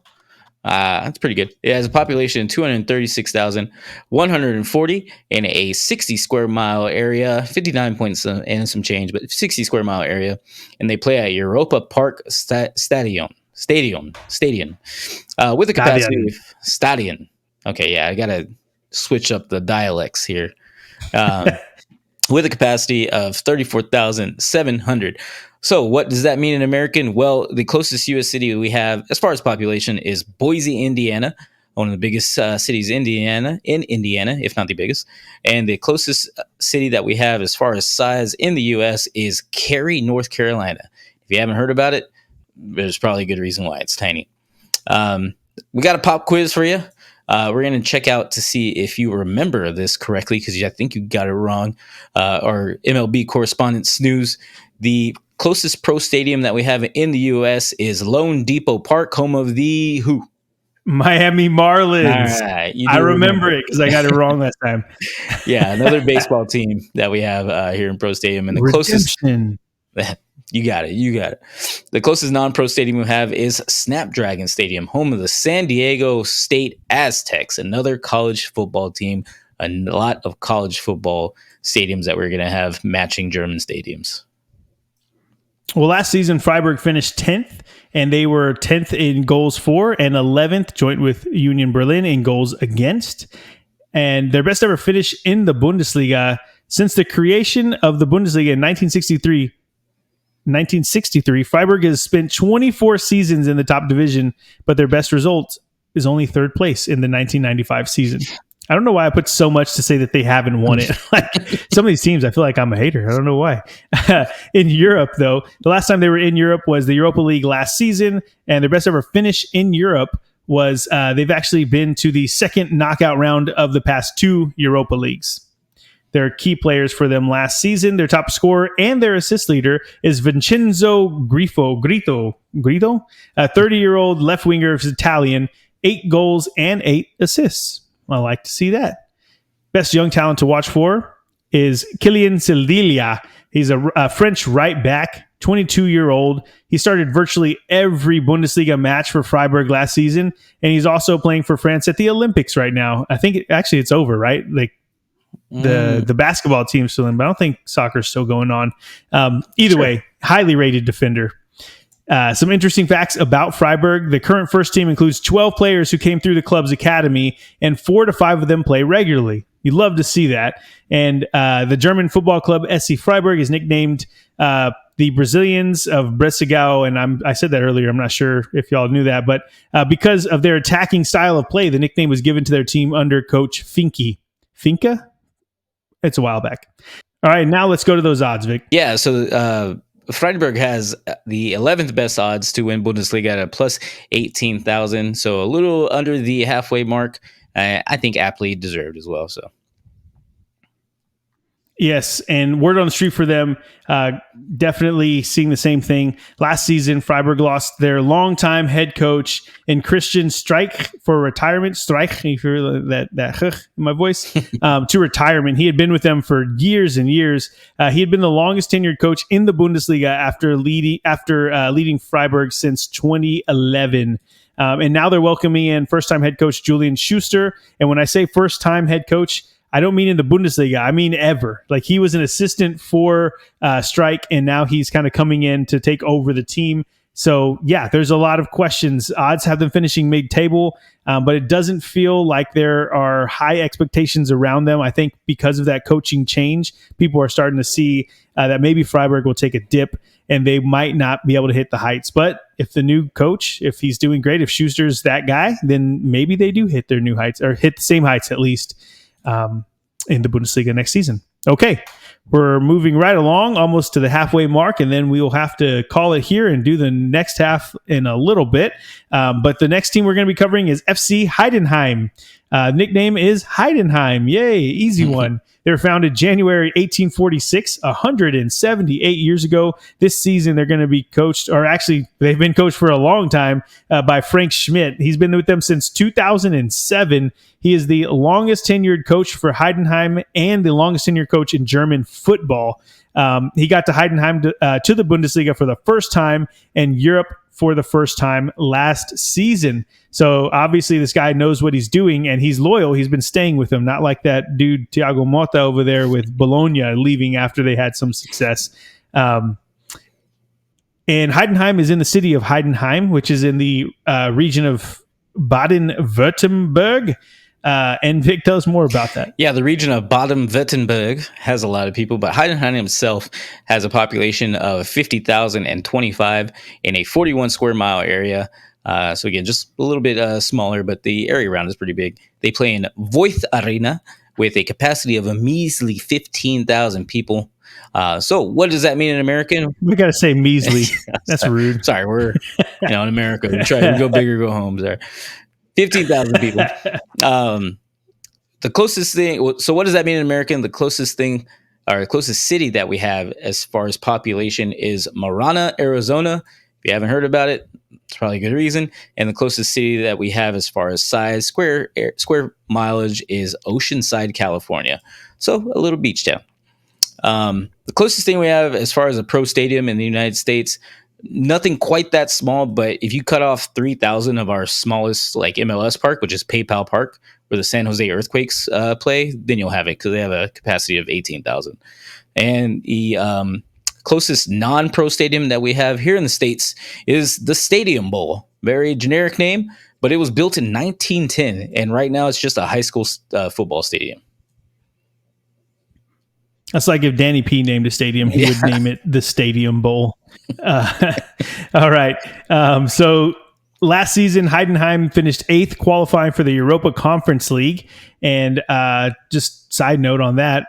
That's pretty good. It has a population of 236,140 in a 60 square mile area, 59 points and some change, but 60 square mile area. And they play at Europa Park Stadion. With a capacity of Stadion. Okay, yeah, I gotta switch up the dialects here. With a capacity of 34,700. So what does that mean in American? Well, the closest U.S. city we have as far as population is Boise, Indiana, one of the biggest cities in Indiana, if not the biggest. And the closest city that we have as far as size in the U.S. is Cary, North Carolina. If you haven't heard about it, there's probably a good reason why it's tiny. We got a pop quiz for you. We're going to check out to see if you remember this correctly, because I think you got it wrong. Our MLB correspondent Snooze. The closest pro stadium that we have in the U.S. is Lone Depot Park, home of the who? Miami Marlins. Right, I remember it because I got it wrong last time. Yeah, another baseball team that we have here in Pro Stadium. And the Redemption. closest... You got it. The closest non-pro stadium we have is Snapdragon Stadium, home of the San Diego State Aztecs, another college football team. A lot of college football stadiums that we're going to have matching German stadiums. Well, last season, Freiburg finished 10th, and they were 10th in goals for and 11th, joint with Union Berlin, in goals against. And their best ever finish in the Bundesliga since the creation of the Bundesliga in 1963, Freiburg has spent 24 seasons in the top division, but their best result is only third place in the 1995 season. I don't know why I put so much to say that they haven't won it. Like some of these teams, I feel like I'm a hater. I don't know why. In Europe, though, the last time they were in Europe was the Europa League last season, and their best ever finish in Europe was they've actually been to the second knockout round of the past 2 Europa Leagues. Their key players for them last season, their top scorer and their assist leader is Vincenzo Grito, a 30-year-old left winger who's Italian, 8 goals and 8 assists. I like to see that. Best young talent to watch for is Kylian Sildilia. He's a French right back, 22-year-old. He started virtually every Bundesliga match for Freiburg last season, and he's also playing for France at the Olympics right now. I think it's over, right? Like the basketball team's still in, but I don't think soccer's still going on. Either way, highly rated defender. Some interesting facts about Freiburg. The current first team includes 12 players who came through the club's academy, and 4 to 5 of them play regularly. You'd love to see that. And the German football club SC Freiburg is nicknamed the Brazilians of Bresegau, and I said that earlier. I'm not sure if y'all knew that, but because of their attacking style of play, the nickname was given to their team under coach Finca? It's a while back. All right, now let's go to those odds, Vic. Yeah, so Freiburg has the 11th best odds to win Bundesliga at a plus 18,000, so a little under the halfway mark. I think aptly deserved as well. So, yes, and word on the street for them, definitely seeing the same thing. Last season, Freiburg lost their longtime head coach in Christian Streich for retirement. Streich, if you hear that in my voice, to retirement. He had been with them for years and years. He had been the longest tenured coach in the Bundesliga after leading Freiburg since 2011. And now they're welcoming in first-time head coach Julian Schuster. And when I say first-time head coach, I don't mean in the Bundesliga. I mean ever. Like he was an assistant for Streich, and now he's kind of coming in to take over the team. So, yeah, there's a lot of questions. Odds have them finishing mid-table, but it doesn't feel like there are high expectations around them. I think because of that coaching change, people are starting to see that maybe Freiburg will take a dip, and they might not be able to hit the heights. But if the new coach, if he's doing great, if Schuster's that guy, then maybe they do hit their new heights, or hit the same heights at least, in the Bundesliga next season. Okay, we're moving right along almost to the halfway mark, and then we will have to call it here and do the next half in a little bit. But the next team we're going to be covering is FC Heidenheim. Nickname is Heidenheim. Yay, easy one. They were founded January 1846, 178 years ago. This season, they're going to be coached, or actually, they've been coached for a long time by Frank Schmidt. He's been with them since 2007. He is the longest tenured coach for Heidenheim and the longest tenured coach in German football. He got to Heidenheim to the Bundesliga for the first time and Europe for the first time last season. So obviously this guy knows what he's doing and he's loyal. He's been staying with him, not like that dude Thiago Motta over there with Bologna leaving after they had some success. And Heidenheim is in the city of Heidenheim, which is in the region of Baden-Württemberg. And Vic, tell us more about that. Yeah, the region of Baden-Württemberg has a lot of people, but Heidenheim itself has a population of 50,025 in a 41 square mile area. So again, just a little bit smaller, but the area around is pretty big. They play in Voith Arena with a capacity of a measly 15,000 people. So what does that mean in American? We got to say measly. That's rude. Sorry, we're in America. We try to go big or go home there. 15,000 people. The closest thing. So what does that mean in American? The closest thing, or the closest city that we have as far as population is Marana, Arizona. If you haven't heard about it, it's probably a good reason. And the closest city that we have as far as size, square mileage, is Oceanside, California. So a little beach town. The closest thing we have as far as a pro stadium in the United States, nothing quite that small, but if you cut off 3,000 of our smallest like MLS park, which is PayPal Park, where the San Jose Earthquakes play, then you'll have it because they have a capacity of 18,000. And the closest non-pro stadium that we have here in the States is the Stadium Bowl. Very generic name, but it was built in 1910, and right now it's just a high school football stadium. That's like if Danny P named a stadium, he would name it the Stadium Bowl. All right. So last season, Heidenheim finished 8th, qualifying for the Europa Conference League. And just side note on that,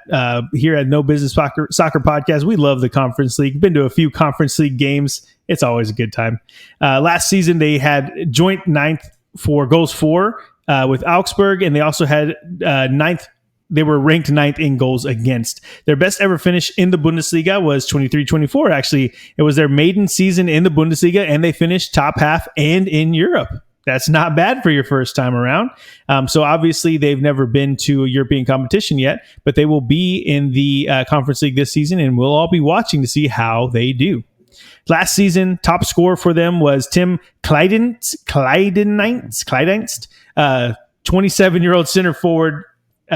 here at No Business Soccer Podcast, we love the Conference League. Been to a few Conference League games. It's always a good time. Last season, they had joint 9th for goals for with Augsburg, and they also had 9th. They were ranked 9th in goals against. Their best ever finish in the Bundesliga was 23-24. Actually, it was their maiden season in the Bundesliga, and they finished top half and in Europe. That's not bad for your first time around. So obviously, they've never been to a European competition yet, but they will be in the Conference League this season, and we'll all be watching to see how they do. Last season, top scorer for them was Tim Kleidenst, 27-year-old center forward.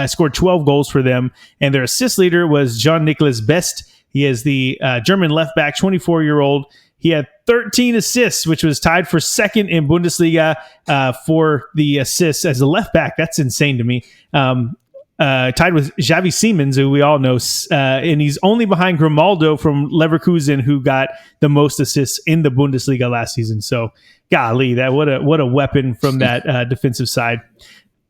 Scored 12 goals for them, and their assist leader was Jean-Nicolas Best. He is the German left back, 24-year-old. He had 13 assists, which was tied for second in Bundesliga for the assists as a left back. That's insane to me. Tied with Xavi Simons, who we all know, and he's only behind Grimaldo from Leverkusen, who got the most assists in the Bundesliga last season. So, golly, that what a weapon from that defensive side.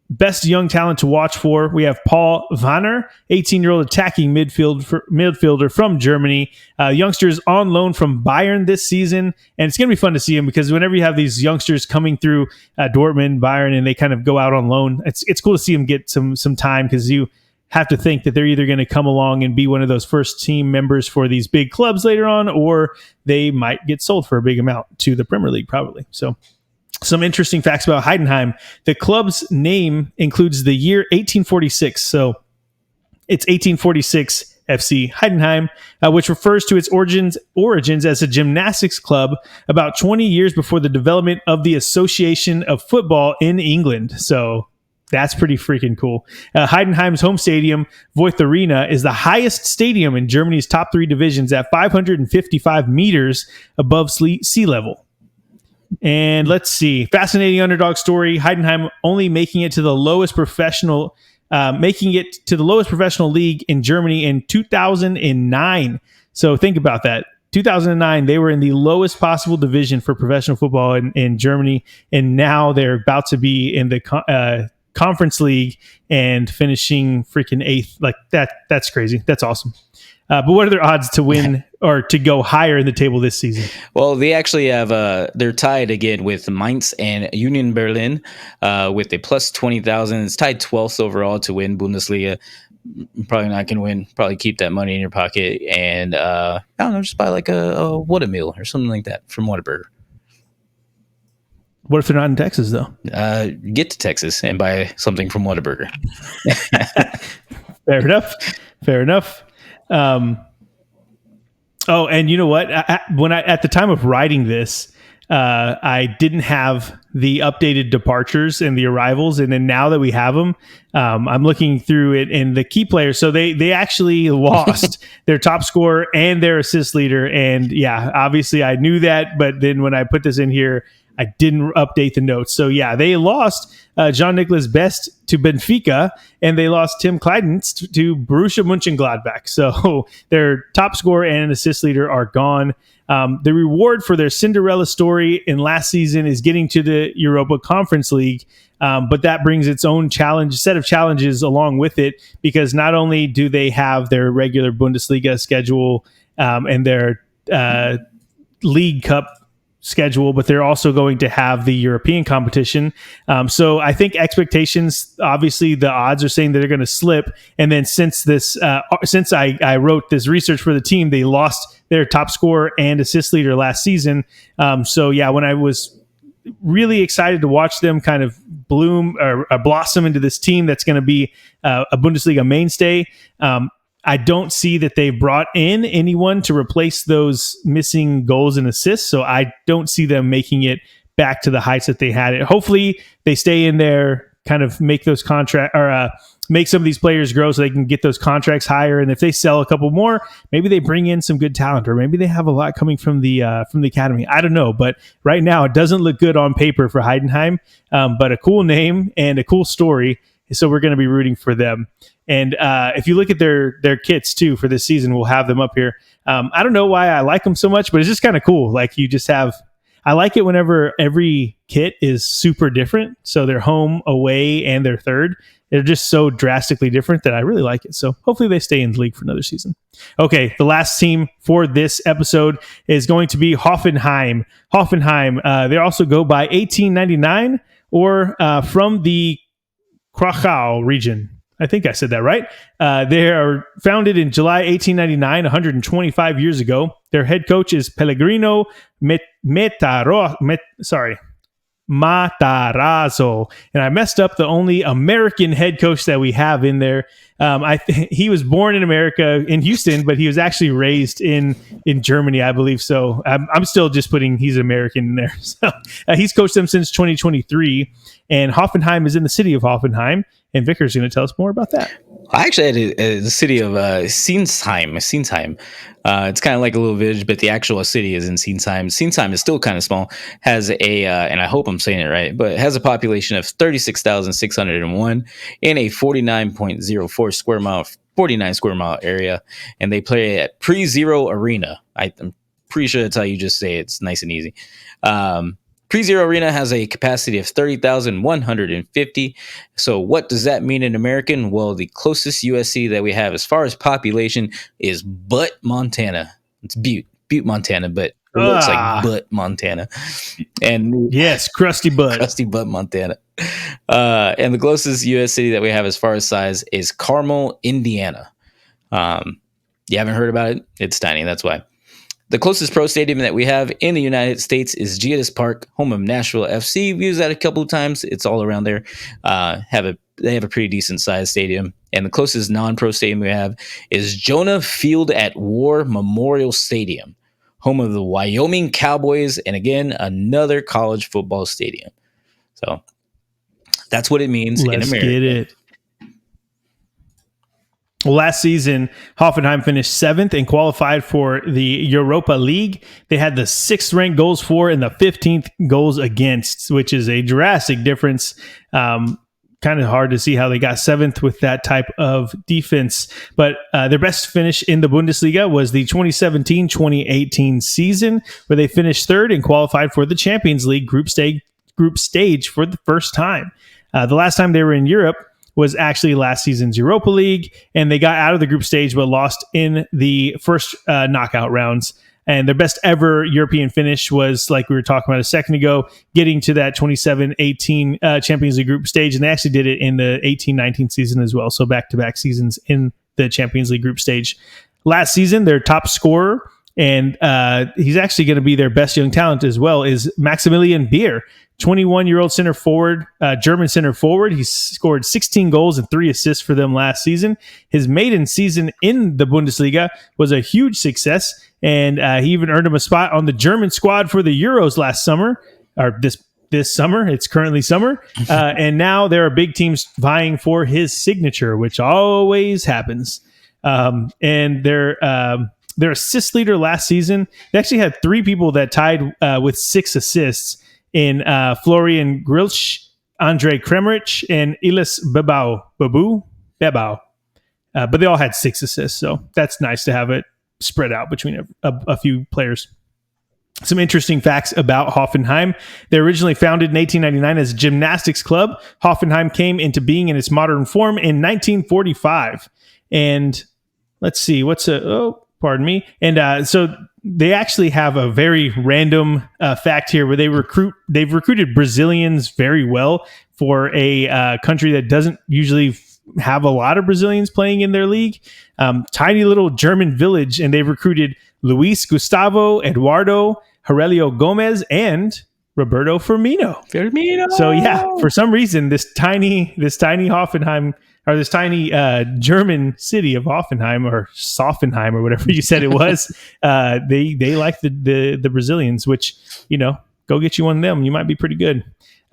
Best young talent to watch for, we have Paul Wanner, 18-year-old attacking midfielder from Germany. Youngsters on loan from Bayern this season, and it's going to be fun to see him because whenever you have these youngsters coming through Dortmund, Bayern, and they kind of go out on loan, it's cool to see them get some time because you have to think that they're either going to come along and be one of those first team members for these big clubs later on, or they might get sold for a big amount to the Premier League probably. So some interesting facts about Heidenheim. The club's name includes the year 1846. So it's 1846 FC Heidenheim, which refers to its origins as a gymnastics club about 20 years before the development of the Association of Football in England. So that's pretty freaking cool. Heidenheim's home stadium, Voith Arena, is the highest stadium in Germany's top 3 divisions at 555 meters above sea level. And let's see, fascinating underdog story. Heidenheim only making it to the lowest professional league in Germany in 2009. So think about that. 2009, they were in the lowest possible division for professional football in Germany, and now they're about to be in the Conference League and finishing freaking 8th. Like that's crazy. That's awesome. But what are their odds to win or to go higher in the table this season? Well, they actually have they're tied again with Mainz and Union Berlin with a plus 20,000. It's tied 12th overall to win Bundesliga. Probably not going to win. Probably keep that money in your pocket and I don't know, just buy like a Whatameal or something like that from Whataburger. What if they're not in Texas though? Get to Texas and buy something from Whataburger. Fair enough. Oh, and you know what? When at the time of writing this, I didn't have the updated departures and the arrivals, and then now that we have them, I'm looking through it, and the key players. So they actually lost their top scorer and their assist leader, and yeah, obviously I knew that, but then when I put this in here, I didn't update the notes. So yeah, they lost Jean-Nicolas Best to Benfica, and they lost Tim Kleidenst to Borussia Mönchengladbach. So their top scorer and assist leader are gone. The reward for their Cinderella story in last season is getting to the Europa Conference League, but that brings its own set of challenges along with it, because not only do they have their regular Bundesliga schedule and their League Cup schedule, but they're also going to have the European competition. So I think expectations, obviously the odds are saying that they're going to slip. And then since I wrote this research for the team, they lost their top scorer and assist leader last season. So yeah, when I was really excited to watch them kind of bloom or blossom into this team that's going to be a Bundesliga mainstay, I don't see that they've brought in anyone to replace those missing goals and assists. So I don't see them making it back to the heights that they had it. Hopefully they stay in there, kind of make those make some of these players grow so they can get those contracts higher. And if they sell a couple more, maybe they bring in some good talent, or maybe they have a lot coming from the academy. I don't know, but right now it doesn't look good on paper for Heidenheim, but a cool name and a cool story. So we're going to be rooting for them. And if you look at their kits too for this season, we'll have them up here. I don't know why I like them so much, but it's just kind of cool. Like you just have, I like it whenever every kit is super different. So they're home, away, and their third. They're just so drastically different that I really like it. So hopefully they stay in the league for another season. Okay, the last team for this episode is going to be Hoffenheim. Hoffenheim, they also go by 1899 or from the Krakow region. I think I said that right. They are founded in July 1899, 125 years ago. Their head coach is Pellegrino Matarazzo, and I messed up the only American head coach that we have in there. He was born in America in Houston, but he was actually raised in Germany, I believe. So I'm still just putting he's American in there. So he's coached them since 2023, and Hoffenheim is in the city of Hoffenheim. And Victor's going to tell us more about that. I actually had the city of Sinsheim. It's kind of like a little village, but the actual city is in Sinsheim. Sinsheim is still kind of small, has and I hope I'm saying it right, but it has a population of 36,601 in a 49.04 square mile, 49 square mile area. And they play at Pre-Zero Arena. I'm pretty sure that's how you just say it. It's nice and easy. Pre-Zero Arena has a capacity of 30,150. So what does that mean in American? Well, the closest USC that we have as far as population is Butte, Montana. It's Butte, Montana, but it looks like Butte, Montana. And yes, Crusty Butte. Crusty Butte, Montana. And the closest U.S. city that we have as far as size is Carmel, Indiana. You haven't heard about it? It's tiny, that's why. The closest pro stadium that we have in the United States is Geodis Park, home of Nashville FC. We use that a couple of times. It's all around there. They have a pretty decent sized stadium. And the closest non-pro stadium we have is Jonah Field at War Memorial Stadium, home of the Wyoming Cowboys, and again, another college football stadium. So that's what it means in America. Let's get it. Well, last season, Hoffenheim finished 7th and qualified for the Europa League. They had the 6th ranked goals for and the 15th goals against, which is a drastic difference. Kind of hard to see how they got 7th with that type of defense. But their best finish in the Bundesliga was the 2017-2018 season, where they finished 3rd and qualified for the Champions League group stage for the first time. The last time they were in Europe was actually last season's Europa League, and they got out of the group stage but lost in the first knockout rounds. And their best ever European finish was, like we were talking about a second ago, getting to that 27-18 Champions League group stage, and they actually did it in the 18-19 season as well, so back-to-back seasons in the Champions League group stage. Last season, their top scorer, and he's actually going to be their best young talent as well, is Maximilian Beer, 21-year-old center forward, German center forward. He scored 16 goals and 3 assists for them last season. His maiden season in the Bundesliga was a huge success, and he even earned him a spot on the German squad for the Euros last summer, or this summer. It's currently summer, and now there are big teams vying for his signature, which always happens. And their assist leader last season, they actually had 3 people that tied with 6 assists in Florian Grilsch, Andre Kremerich, and Ilis Bebau. But they all had 6 assists, so that's nice to have it spread out between a few players. Some interesting facts about Hoffenheim. They were originally founded in 1899 as a gymnastics club. Hoffenheim came into being in its modern form in 1945. And let's see, pardon me. And so they actually have a very random fact here where they've recruited Brazilians very well for a country that doesn't usually have a lot of Brazilians playing in their league. Tiny little German village, and they've recruited Luis Gustavo, Eduardo, Aurelio Gomez, and Roberto Firmino. So yeah, for some reason, this tiny Hoffenheim, or this tiny German city of Hoffenheim, or Soffenheim, or whatever you said it was, they like the Brazilians, which, go get you one of them. You might be pretty good.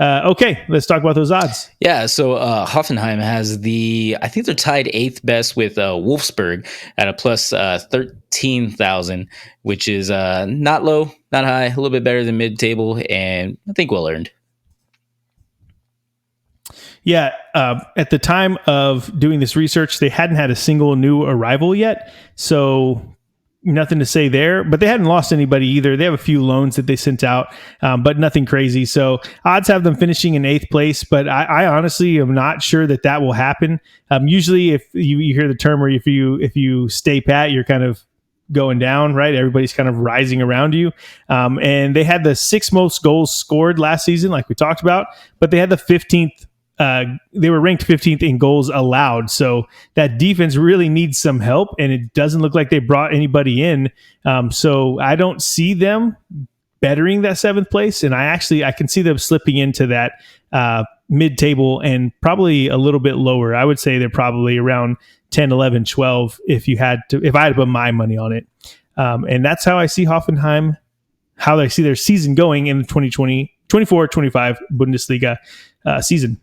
Okay, let's talk about those odds. Yeah, so Hoffenheim has I think they're tied 8th best with Wolfsburg at a plus 13,000, which is not low, not high, a little bit better than mid-table, and I think well earned. Yeah, at the time of doing this research, they hadn't had a single new arrival yet. So nothing to say there, but they hadn't lost anybody either. They have a few loans that they sent out, but nothing crazy. So odds have them finishing in 8th place, but I honestly am not sure that will happen. Usually if you hear the term, or if you stay pat, you're kind of going down, right? Everybody's kind of rising around you. And they had the 6th most goals scored last season, like we talked about, but they had the 15th. They were ranked 15th in goals allowed. So that defense really needs some help, and it doesn't look like they brought anybody in. So I don't see them bettering that 7th place. And I can see them slipping into that mid-table and probably a little bit lower. I would say they're probably around 10, 11, 12 if I had to put my money on it. And that's how I see Hoffenheim, how I see their season going in the 2024-25 Bundesliga season.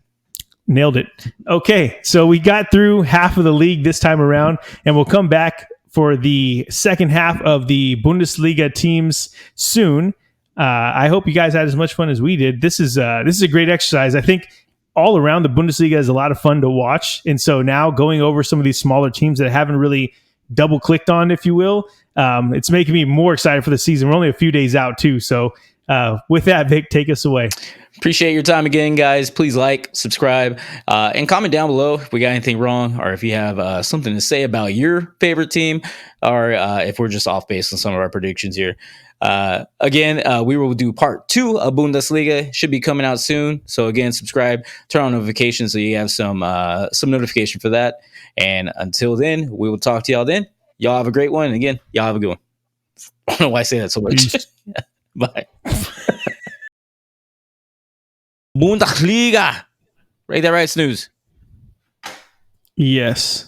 Nailed it. Okay, so we got through half of the league this time around, and we'll come back for the second half of the Bundesliga teams soon. I hope you guys had as much fun as we did. This is a great exercise. I think all around the Bundesliga is a lot of fun to watch, and so now going over some of these smaller teams that I haven't really double clicked on, if you will, it's making me more excited for the season. We're only a few days out too, so with that, Vic, take us away. Appreciate your time again, guys. Please like, subscribe, and comment down below if we got anything wrong, or if you have something to say about your favorite team, or if we're just off base on some of our predictions here. Again, we will do part 2 of Bundesliga. Should be coming out soon. So again, subscribe, turn on notifications so you have some notification for that. And until then, we will talk to y'all then. Y'all have a great one. And again, y'all have a good one. I don't know why I say that so much. Bye. Bundesliga. Right there, right, Snooze. Yes.